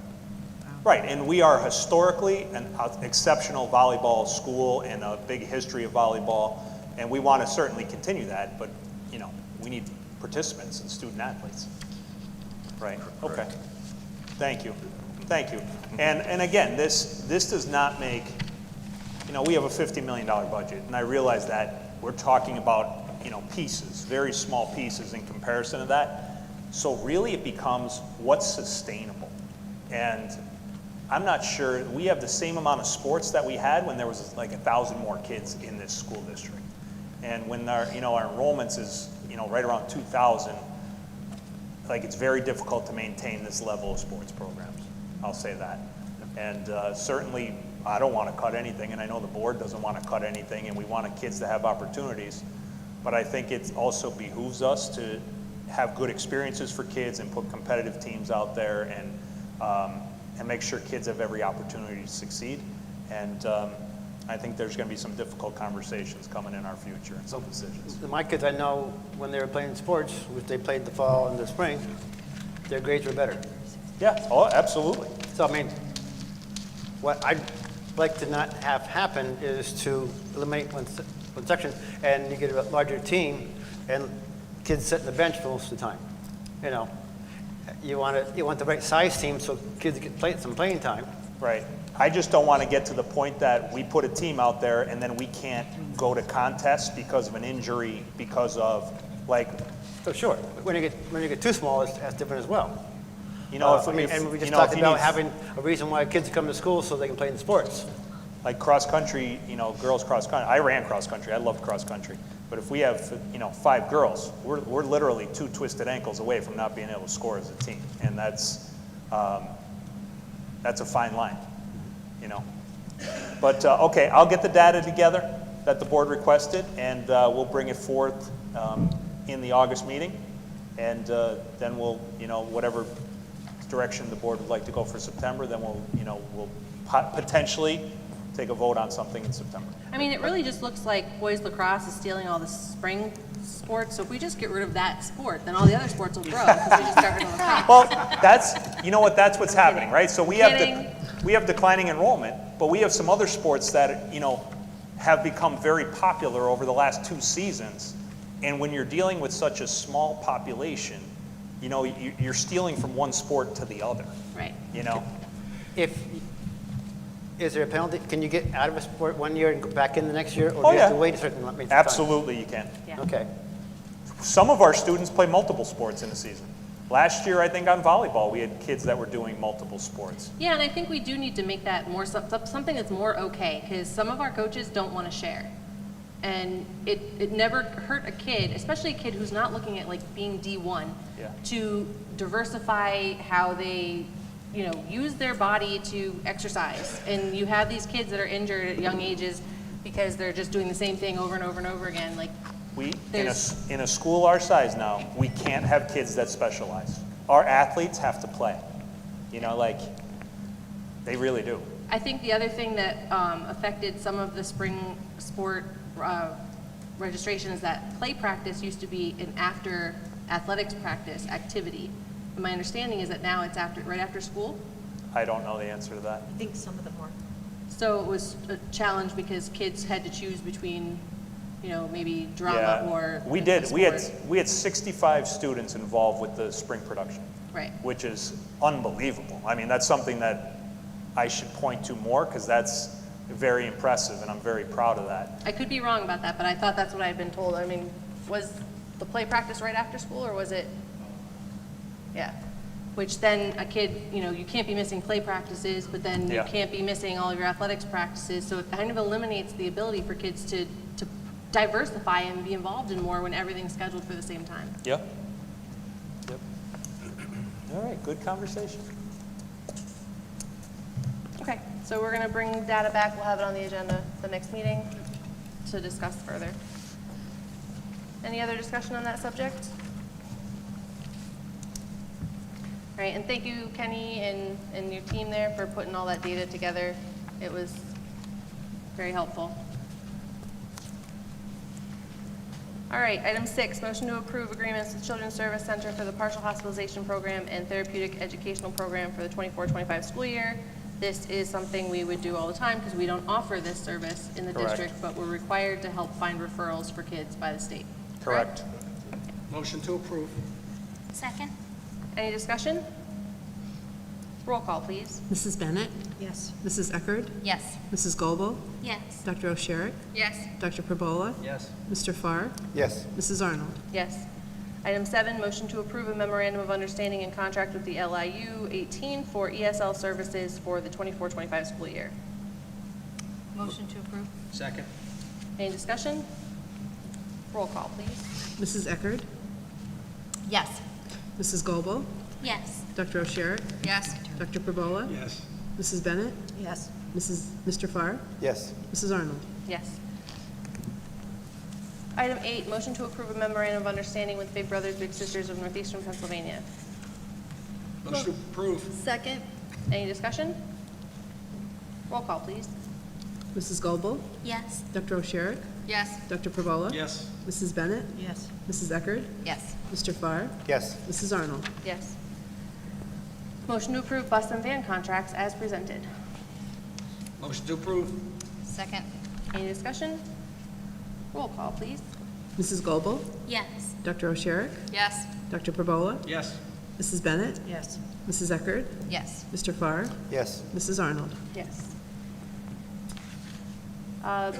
Right, and we are historically an exceptional volleyball school and a big history of volleyball, and we want to certainly continue that, but, we need participants and student athletes. Right, okay. Thank you, thank you. And again, this does not make, we have a $50 million budget, and I realize that we're talking about, pieces, very small pieces in comparison to that. So really it becomes what's sustainable. And I'm not sure, we have the same amount of sports that we had when there was like 1,000 more kids in this school district. And when our enrollments is, right around 2,000, like it's very difficult to maintain this level of sports programs. I'll say that. And certainly, I don't want to cut anything, and I know the board doesn't want to cut anything, and we want kids to have opportunities. But I think it also behooves us to have good experiences for kids and put competitive teams out there and make sure kids have every opportunity to succeed. And I think there's going to be some difficult conversations coming in our future and some decisions. My kids, I know when they were playing sports, which they played the fall and the spring, their grades were better. Yeah, oh, absolutely. So, I mean, what I'd like to not have happen is to eliminate one section and you get a larger team and kids sit on the bench for most of the time. You want the right size team so kids get some playing time. Right. I just don't want to get to the point that we put a team out there and then we can't go to contests because of an injury, because of So sure, when you get too small, that's different as well. And we just talked about having a reason why kids come to school so they can play in sports. Like cross country, girls cross country. I ran cross country. I loved cross country. But if we have, 5 girls, we're literally 2 twisted ankles away from not being able to score as a team, and that's a fine line, But okay, I'll get the data together that the board requested, and we'll bring it forth in the August meeting, and then we'll, whatever direction the board would like to go for September, then we'll potentially take a vote on something in September. I mean, it really just looks like boys lacrosse is stealing all the spring sports, so if we just get rid of that sport, then all the other sports will grow, because we just start with lacrosse. Well, that's what's happening, right? So we have declining enrollment, but we have some other sports that, have become very popular over the last 2 seasons. And when you're dealing with such a small population, you're stealing from one sport to the other. Right. Is there a penalty? Can you get out of a sport one year and go back in the next year? Or Oh, do you have yeah. to wait a certain amount of time? Absolutely, you can. Yeah. Okay. Some of our students play multiple sports in a season. Last year, I think on volleyball, we had kids that were doing multiple sports. Yeah, and I think we do need to make that more something that's more okay, because some of our coaches don't want to share. And it never hurt a kid, especially a kid who's not looking at being D1, Yeah. to diversify how they use their body to exercise. And you have these kids that are injured at young ages because they're just doing the same thing over and over and over again. In a school our size now, we can't have kids that specialize. Our athletes have to play. They really do. I think the other thing that affected some of the spring sport registration is that play practice used to be an after athletics practice activity. And my understanding is that now it's right after school. I don't know the answer to that. I think some of them were. So it was a challenge because kids had to choose between, maybe drama or we did. We had 65 students involved with the spring production. Right. Which is unbelievable. I mean, that's something that I should point to more, because that's very impressive, and I'm very proud of that. I could be wrong about that, but I thought that's what I had been told. I mean, was the play practice right after school, or was it? Yeah. Which then a kid, you know, you can't be missing play practices, but then you Yeah. can't be missing all of your athletics practices. So it kind of eliminates the ability for kids to diversify and be involved in more when everything's scheduled for the same time. Yep. Yep. All right, good conversation. Okay, so we're gonna bring data back. We'll have it on the agenda the next meeting to discuss further. Any other discussion on that subject? All right, and thank you, Kenny, and your team there for putting all that data together. It was very helpful. All right, item 6, motion to approve agreements with Children's Service Center for the partial hospitalization program and therapeutic educational program for the 24-25 school year. This is something we would do all the time because we don't offer this service in the Correct. district, but we're required to help find referrals for kids by the state. Correct. Motion to approve. Second? Any discussion? Roll call, please. Mrs. Bennett? Yes. Mrs. Eckerd? Yes. Mrs. Goebel? Yes. Dr. O'Sherrick? Yes. Dr. Perbola? Yes. Mr. Farr? Yes. Mrs. Arnold? Yes. Item 7, motion to approve a memorandum of understanding and contract with the LIU 18 for ESL services for the 24-25 school year. Motion to approve? Second. Any discussion? Roll call, please. Mrs. Eckerd? Yes. Mrs. Goebel? Yes. Dr. O'Sherrick? Yes. Dr. Perbola? Yes. Mrs. Bennett? Yes. Mr. Farr? Yes. Mrs. Arnold? Yes. Item 8, motion to approve a memorandum of understanding with Big Brothers Big Sisters of Northeastern Pennsylvania. Motion to approve. Second? Any discussion? Roll call, please. Mrs. Goebel? Yes. Dr. O'Sherrick? Yes. Dr. Perbola? Yes. Mrs. Bennett? Yes. Mrs. Eckerd? Yes. Mr. Farr? Yes. Mrs. Arnold? Yes. Motion to approve bus and van contracts as presented. Motion to approve. Second? Any discussion? Roll call, please. Mrs. Goebel? Yes. Dr. O'Sherrick? Yes. Dr. Perbola? Yes. Mrs. Bennett? Yes. Mrs. Eckerd? Yes. Mr. Farr? Yes. Mrs. Arnold? Yes.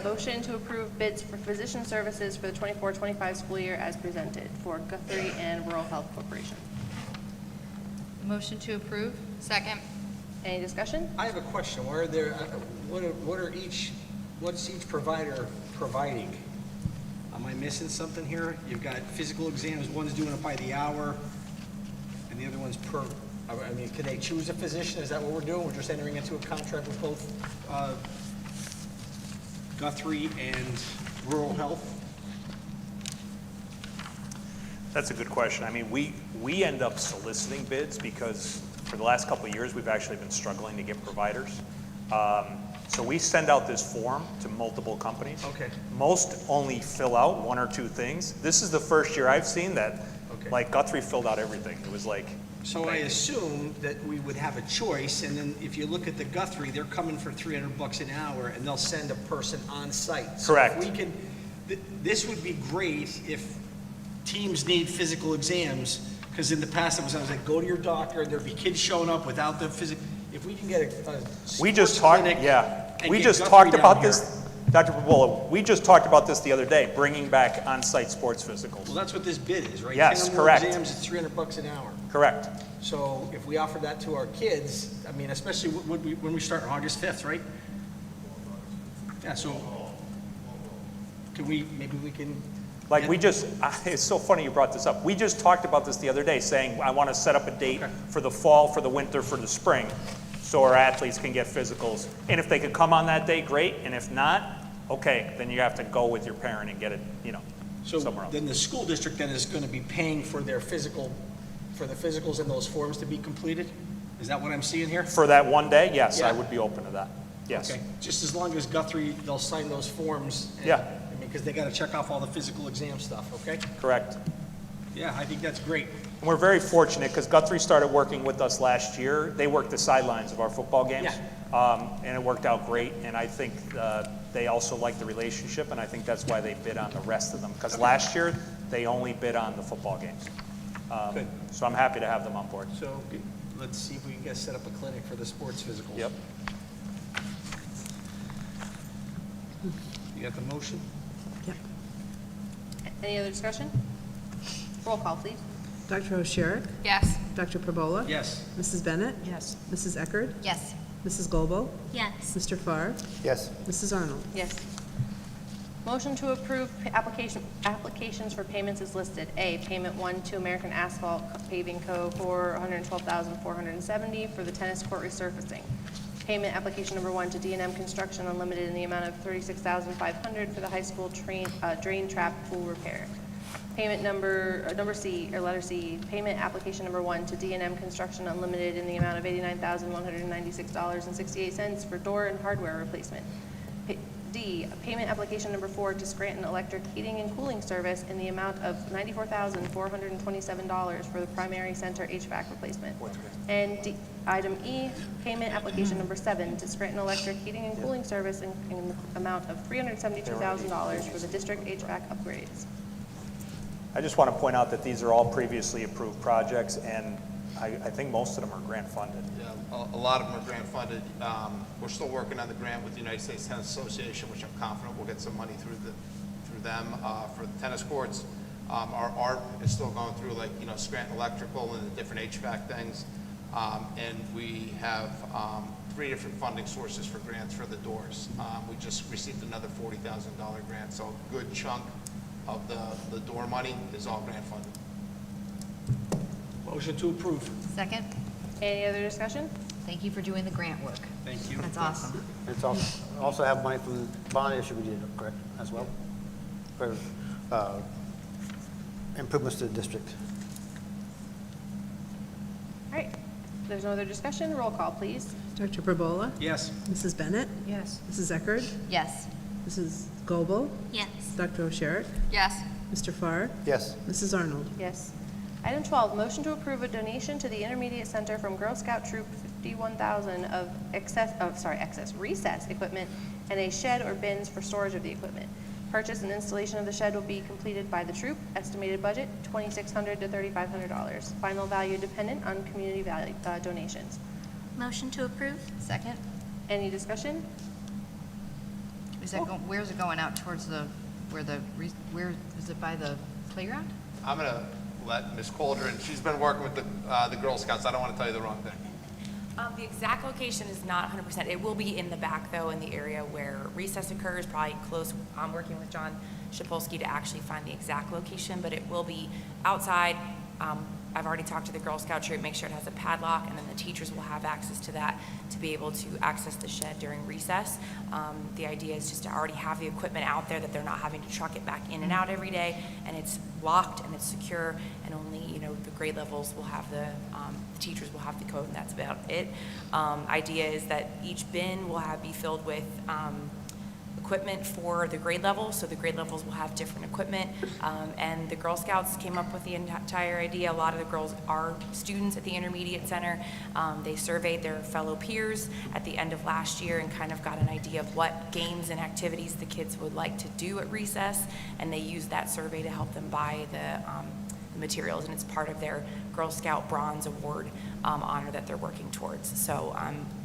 Motion to approve bids for physician services for the 24-25 school year as presented for Guthrie and Rural Health Corporation. Motion to approve? Second? Any discussion? I have a question. Where are there, what's each provider providing? Am I missing something here? You've got physical exams, one's doing it by the hour, and the other one's per, I mean, can they choose a physician? Is that what we're doing? We're just entering into a contract with both Guthrie and Rural Health? That's a good question. I mean, we end up soliciting bids because for the last couple of years, we've actually been struggling to get providers. So we send out this form to multiple companies. Okay. Most only fill out 1 or 2 things. This is the first year I've seen that, Okay. like Guthrie filled out everything. It was like, So I assume that we would have a choice, and then if you look at the Guthrie, they're coming for $300 an hour, and they'll send a person on site. So Correct. if we can, this would be great if teams need physical exams, because in the past, it was like, go to your doctor, and there'd be kids showing up without the physical. If we can get a we just sports talked, clinic yeah. and We get just Guthrie talked down about here. this, Dr. Perbola, we just talked about this the other day, bringing back on-site sports physicals. Well, that's what this bid is, right? Yes, 10 or more correct. exams, it's $300 an hour. Correct. So if we offer that to our kids, I mean, especially when we start on August 5th, right? Yeah, so maybe we can. Like we just, it's so funny you brought this up. We just talked about this the other day, saying I want to set up a date for the fall, for the winter, for the spring, so our athletes can get physicals. And if they could come on that day, great. And if not, okay, then you have to go with your parent and get it, So somewhere else. then the school district then is going to be paying for their physical, for the physicals and those forms to be completed? Is that what I'm seeing here? For that one day, yes, I Yeah. would be open to that. Yes. Okay, just as long as Guthrie, they'll sign those forms. and- Yeah. I mean, because they got to check off all the physical exam stuff, okay? Correct. Yeah, I think that's great. And we're very fortunate because Guthrie started working with us last year. They worked the sidelines of our football games. And it worked out great. And I think they also like the relationship, and I think that's why they bid on the rest of them. Because last year, they only bid on the football games. Good. So I'm happy to have them on board. So let's see if we can get set up a clinic for the sports physicals. Yep. You got the motion? Yep. Any other discussion? Roll call, please. Dr. O'Sherrick? Yes. Dr. Perbola? Yes. Mrs. Bennett? Yes. Mrs. Eckerd? Yes. Mrs. Goebel? Yes. Mr. Farr? Yes. Mrs. Arnold? Yes. Motion to approve applications for payments is listed. A, payment 1 to American Asphalt Paving Co. for $112,470 for the tennis court resurfacing. Payment application number 1 to D&M Construction Unlimited in the amount of $36,500 for the high school drain trap pool repair. Payment letter C, payment application number 1 to D&M Construction Unlimited in the amount of $89,196.68 for door and hardware replacement. D, payment application number 4 to Scranton Electric Heating and Cooling Service in the amount of $94,427 for the primary center HVAC replacement. And D, item E, payment application number 7 to Scranton Electric Heating and Cooling Service in the amount of $372,000 for the district HVAC upgrades. I just want to point out that these are all previously approved projects, and I think most of them are grant funded. Yeah, a lot of them are grant funded. We're still working on the grant with the United States Tennis Association, which I'm confident we'll get some money through them for the tennis courts. Our art is still going through, like, Scranton Electrical and the different HVAC things. And we have 3 different funding sources for grants for the doors. We just received another $40,000 grant, so a good chunk of the door money is all grant funded. Motion to approve. Second. Any other discussion? Thank you for doing the grant work. Thank you. That's awesome. It's also have money from bond issue we did, correct, as well? For improvements to the district. All right, if there's no other discussion, roll call, please. Dr. Perbola? Yes. Mrs. Bennett? Yes. Mrs. Eckerd? Yes. Mrs. Goebel? Yes. Dr. O'Sherrick? Yes. Mr. Farr? Yes. Mrs. Arnold? Yes. Item 12, motion to approve a donation to the Intermediate Center from Girl Scout Troop 51,000 of excess recess equipment and a shed or bins for storage of the equipment. Purchase and installation of the shed will be completed by the troop. Estimated budget, $2,600 to $3,500. Final value dependent on community value donations. Motion to approve? Second. Any discussion? Is that where's it going out towards where is it by the playground? I'm going to let Ms. Cauldron, she's been working with the Girl Scouts. I don't want to tell you the wrong thing. The exact location is not 100%. It will be in the back, though, in the area where recess occurs, probably close. I'm working with John Shapolsky to actually find the exact location, but it will be outside. I've already talked to the Girl Scout troop, make sure it has a padlock, and then the teachers will have access to that to be able to access the shed during recess. The idea is just to already have the equipment out there, that they're not having to truck it back in and out every day, and it's locked and it's secure, and only the grade levels will have the teachers will have the code, and that's about it. Idea is that each bin will be filled with equipment for the grade level, so the grade levels will have different equipment, and the Girl Scouts came up with the entire idea. A lot of the girls are students at the Intermediate Center. They surveyed their fellow peers at the end of last year and kind of got an idea of what games and activities the kids would like to do at recess, and they used that survey to help them buy the materials, and it's part of their Girl Scout Bronze Award honor that they're working towards. So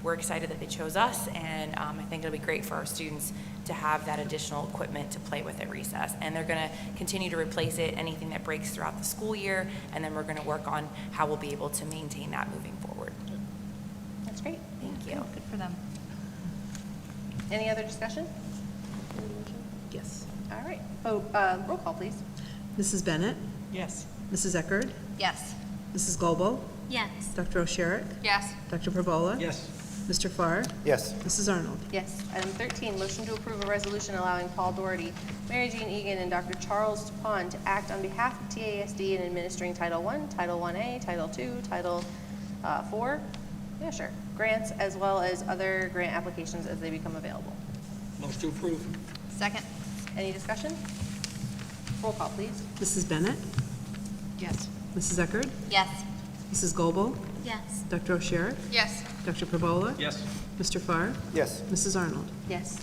we're excited that they chose us, and I think it'll be great for our students to have that additional equipment to play with at recess. And they're going to continue to replace it, anything that breaks throughout the school year, and then we're going to work on how we'll be able to maintain that moving forward. That's great. Thank you. Good for them. Any other discussion? Yes. All right. Roll call, please. Mrs. Bennett? Yes. Mrs. Eckerd? Yes. Mrs. Goebel? Yes. Dr. O'Sherrick? Yes. Dr. Perbola? Yes. Mr. Farr? Yes. Mrs. Arnold? Yes. Item 13, motion to approve a resolution allowing Paul Doherty, Mary Jean Egan, and Dr. Charles Dupont to act on behalf of TASD in administering Title I, Title 1A, Title II, Title IV, grants, as well as other grant applications as they become available. Motion to approve. Second. Any discussion? Roll call, please. Mrs. Bennett? Yes. Mrs. Eckerd? Yes. Mrs. Goebel? Yes. Dr. O'Sherrick? Yes. Dr. Perbola? Yes. Mr. Farr? Yes. Mrs. Arnold? Yes.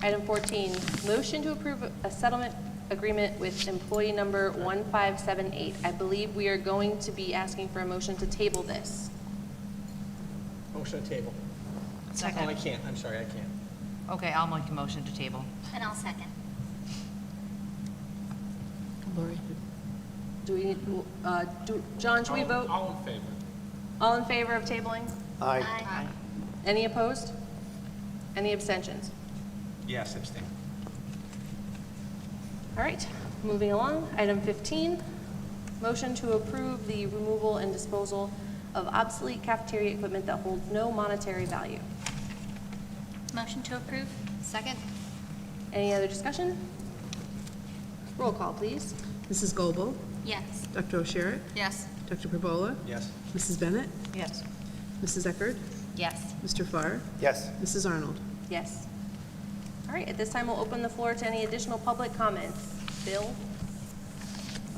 Item 14, motion to approve a settlement agreement with employee number 1578. I believe we are going to be asking for a motion to table this. Motion to table. Second. Oh, I can't, I'm sorry, I can't. Okay, I'll make a motion to table. And I'll second. Lori? Do we need, John, should we vote? All in favor? All in favor of tabling? Aye. Aye. Any opposed? Any abstentions? Yes, abstain. All right, moving along. Item 15, motion to approve the removal and disposal of obsolete cafeteria equipment that holds no monetary value. Motion to approve? Second? Any other discussion? Roll call, please. Mrs. Goebel? Yes. Dr. O'Shea? Yes. Dr. Perbola? Yes. Mrs. Bennett? Yes. Mrs. Eckert? Yes. Mr. Farr? Yes. Mrs. Arnold? Yes. All right, at this time, we'll open the floor to any additional public comments. Bill?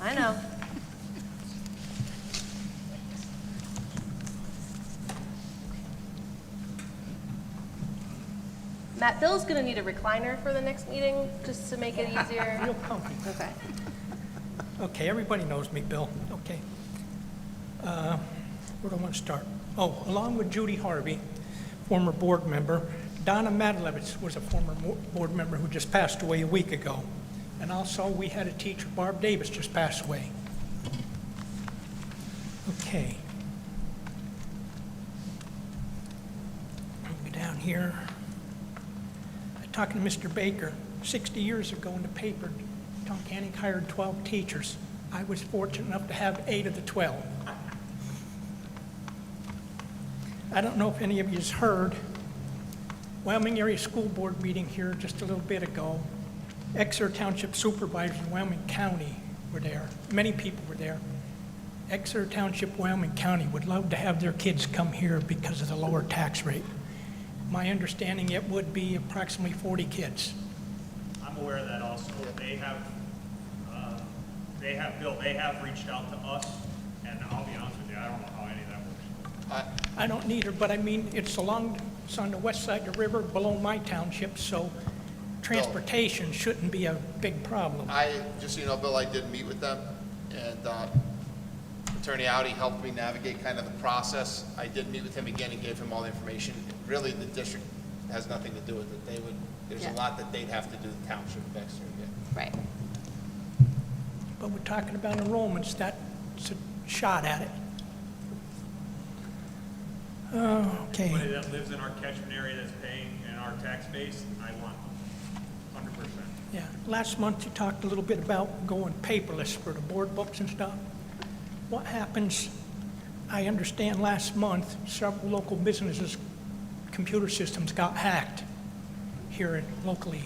I know. Matt, Bill's gonna need a recliner for the next meeting, just to make it easier. Real comfy. Okay. Okay, everybody knows me, Bill. Okay. Where do I want to start? Oh, along with Judy Harvey, former board member, Donna Madlevitz was a former board member who just passed away a week ago. And also, we had a teacher, Barb Davis, just passed away. Okay. Go down here. Talking to Mr. Baker, 60 years ago in the paper, Tunkhannock hired 12 teachers. I was fortunate enough to have 8 of the 12. I don't know if any of you's heard, Wyoming Area School Board meeting here just a little bit ago. Exeter Township supervisors in Wyoming County were there. Many people were there. Exeter Township, Wyoming County would love to have their kids come here because of the lower tax rate. My understanding, it would be approximately 40 kids. I'm aware of that also. Bill, they have reached out to us, and I'll be honest with you, I don't know how any of that works. I don't need her, but I mean, it's on the west side of the river below my township, so transportation shouldn't be a big problem. Just so you know, Bill, I did meet with them, and Attorney Audi helped me navigate kind of the process. I did meet with him again and gave him all the information. Really, the district has nothing to do with it. There's a lot that they'd have to do, the township of Exeter. Right. But we're talking about enrollments, that's a shot at it. Okay. Anybody that lives in our catchment area that's paying in our tax base, I want 100%. Yeah, last month you talked a little bit about going paperless for the board books and stuff. What happens, I understand last month, several local businesses' computer systems got hacked here locally.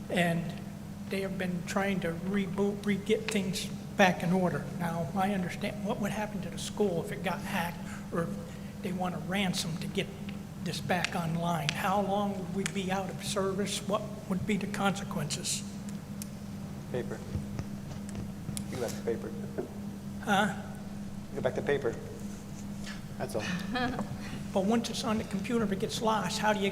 And they have been trying to reboot, get things back in order. Now, I understand what would happen to the school if it got hacked, or if they want a ransom to get this back online. How long would we be out of service? What would be the consequences? Paper. You go back to paper. Huh? Go back to paper. That's all. But once it's on the computer, if it gets lost, how do you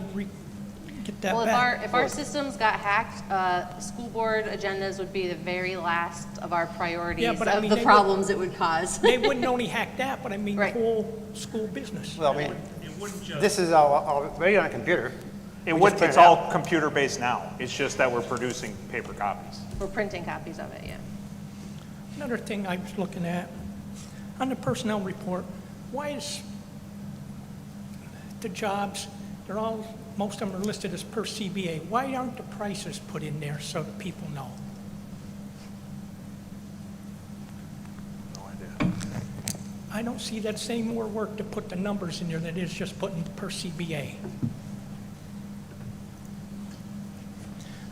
get that Well, back? if our systems got hacked, school board agendas would be the very last of our priorities Yeah, but I of mean, the they problems it would cause. They wouldn't only hack that, but I mean the Right. whole school business. Well, I mean, It wouldn't just, this is already on a computer. it We would, just print it's it out. all computer-based now. It's just that we're producing paper copies. We're printing copies of it, yeah. Another thing I was looking at, on the personnel report, why is the jobs, most of them are listed as per CBA. Why aren't the prices put in there so that people know? No idea. I don't see that same more work to put the numbers in there than it is just putting per CBA.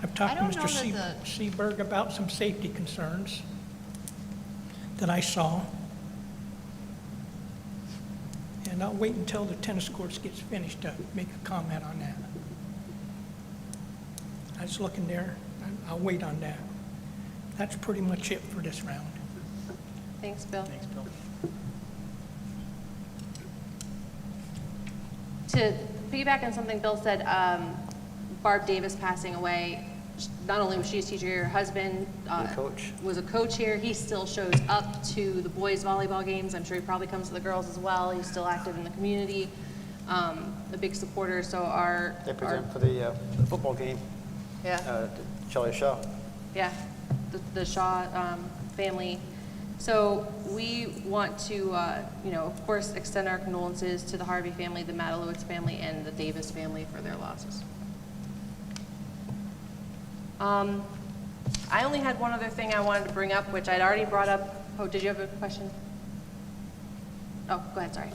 I've talked to I don't know Mr. that Seaberg about some safety concerns that I saw. And I'll wait until the tennis courts gets finished to make a comment on that. I was looking there, I'll wait on that. That's pretty much it for this round. Thanks, Bill. Thanks, Bill. To piggyback on something Bill said, Barb Davis passing away, not only was she a teacher here, her husband coach. was a coach here. He still shows up to the boys' volleyball games. I'm sure he probably comes to the girls as well. He's still active in the community, a big supporter. So They present for the football game, yeah. Charlie Shaw. Yeah, the Shaw family. So we want to, of course, extend our condolences to the Harvey family, the Matalowitz family, and the Davis family for their losses. I only had one other thing I wanted to bring up, which I'd already brought up. Oh, did you have a question? Oh, go ahead, sorry.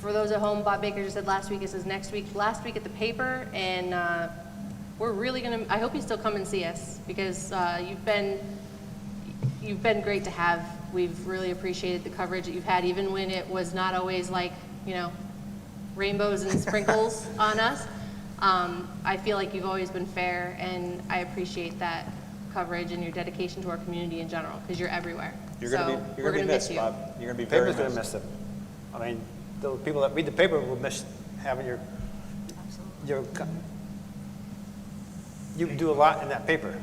For those at home, Bob Baker just said last week. It says next week. Last week at the paper, and we're really gonna. I hope you still come and see us because you've been great to have. We've really appreciated the coverage that you've had, even when it was not always like rainbows and sprinkles on us. I feel like you've always been fair, and I appreciate that coverage and your dedication to our community in general because you're everywhere. You're gonna be missed, Bob. You're gonna be very Paper's gonna missed. miss them. I mean, the people that read the paper will miss having your, you do a lot in that paper.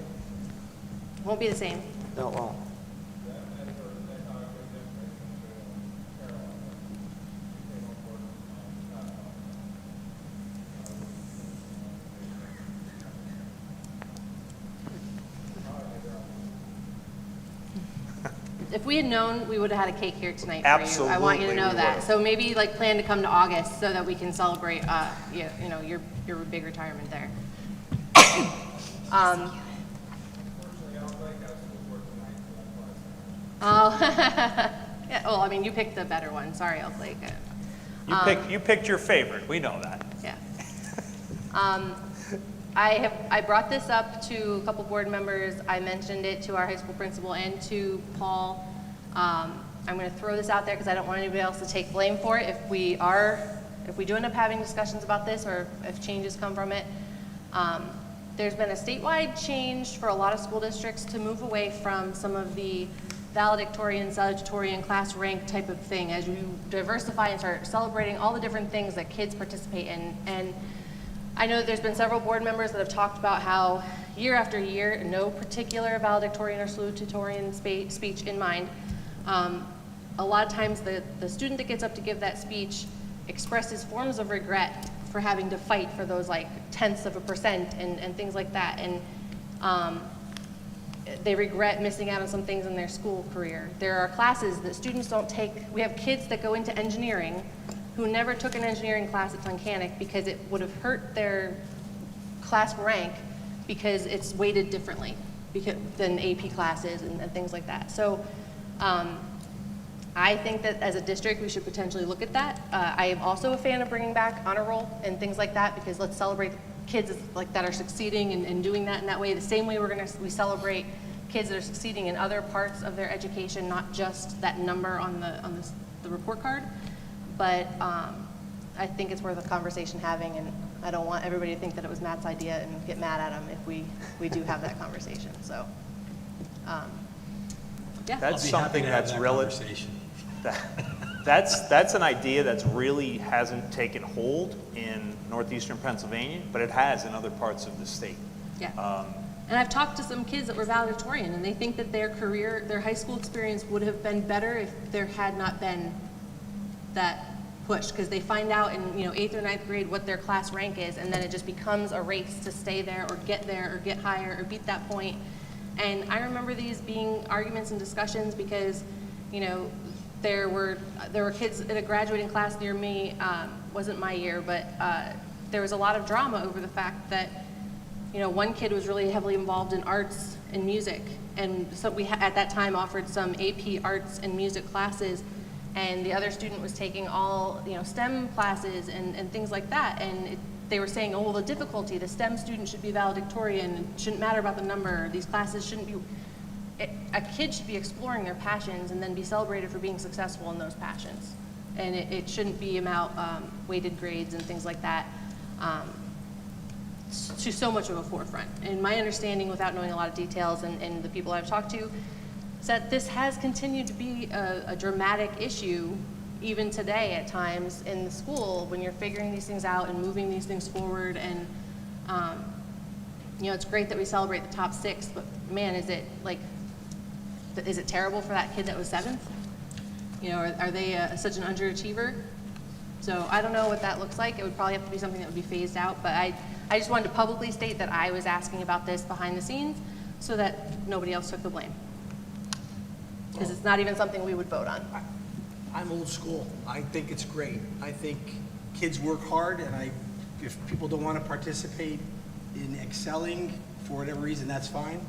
Won't be the same. No, it won't. If we had known, we would have had a cake here tonight for you. I want you to Absolutely, know we that. would've. So maybe plan to come to August so that we can celebrate, your big retirement there. Oh, yeah. Well, I mean, you picked the better one. Sorry, Elk Lake. You picked your favorite. We know that. Yeah. I brought this up to a couple board members. I mentioned it to our high school principal and to Paul. I'm going to throw this out there because I don't want anybody else to take blame for it. If we do end up having discussions about this or if changes come from it, there's been a statewide change for a lot of school districts to move away from some of the valedictorian, salutatorian, class rank type of thing as you diversify and start celebrating all the different things that kids participate in. And I know that there's been several board members that have talked about how year after year, no particular valedictorian or salutatorian speech in mind, a lot of times the student that gets up to give that speech expresses forms of regret for having to fight for those like tenths of a percent and things like that. And they regret missing out on some things in their school career. There are classes that students don't take. We have kids that go into engineering who never took an engineering class at Tunkhannock because it would have hurt their class rank because it's weighted differently than AP classes and things like that. So I think that as a district, we should potentially look at that. I am also a fan of bringing back honor roll and things like that because let's celebrate kids like that are succeeding and doing that in that way. The same way we celebrate kids that are succeeding in other parts of their education, not just that number on the report card. But I think it's worth a conversation having, and I don't want everybody to think that it was Matt's idea and get mad at him if we do have that conversation. So, yeah. That's something that's really, that's an idea that's really hasn't taken hold in northeastern Pennsylvania, but it has in other parts of the state. Yeah. And I've talked to some kids that were valedictorian, and they think that their career, their high school experience would have been better if there had not been that push, because they find out in 8th or 9th grade what their class rank is, and then it just becomes a race to stay there or get higher or beat that point. And I remember these being arguments and discussions because there were kids in a graduating class near me, wasn't my year, but there was a lot of drama over the fact that one kid was really heavily involved in arts and music, and so we at that time offered some AP arts and music classes, and the other student was taking all STEM classes and things like that, and they were saying, oh, well, the difficulty, the STEM student should be valedictorian, it shouldn't matter about the number, these classes shouldn't be, a kid should be exploring their passions and then be celebrated for being successful in those passions, and it shouldn't be about weighted grades and things like that to so much of a forefront. And my understanding, without knowing a lot of details and the people I've talked to, is that this has continued to be a dramatic issue even today at times in the school when you're figuring these things out and moving these things forward. And, you know, it's great that we celebrate the top 6, but man, is it terrible for that kid that was 7th? You know, are they such an underachiever? So I don't know what that looks like. It would probably have to be something that would be phased out, but I just wanted to publicly state that I was asking about this behind the scenes so that nobody else took the blame. Because it's not even something we would vote on. I'm old school. I think it's great. I think kids work hard, and if people don't want to participate in excelling for whatever reason, that's fine.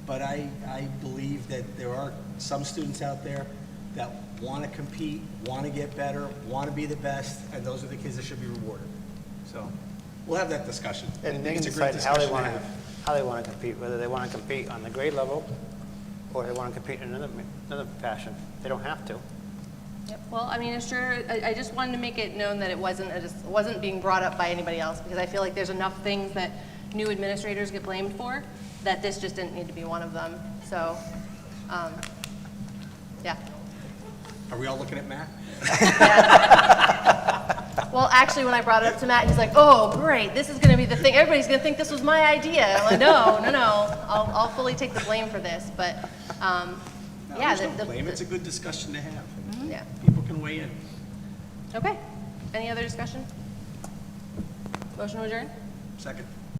But I believe that there are some students out there that want to compete, want to get better, want to be the best, and those are the kids that should be rewarded. So we'll have that discussion. And they can It's a great decide how they discussion to want have. to compete, whether they want to compete on the grade level or they want to compete in another fashion. They don't have to. Yep. Well, I mean, I just wanted to make it known that it wasn't being brought up by anybody else, because I feel like there's enough things that new administrators get blamed for that this just didn't need to be one of them. So, yeah. Are we all looking at Matt? Well, actually, when I brought it up to Matt, he's like, "Oh, great! This is going to be the thing. Everybody's going to think this was my idea." I'm like, "No. I'll fully take the blame for this." But yeah, There's no blame. It's a good discussion to have. yeah. People can weigh in. Okay. Any other discussion? Motion to adjourn? Second.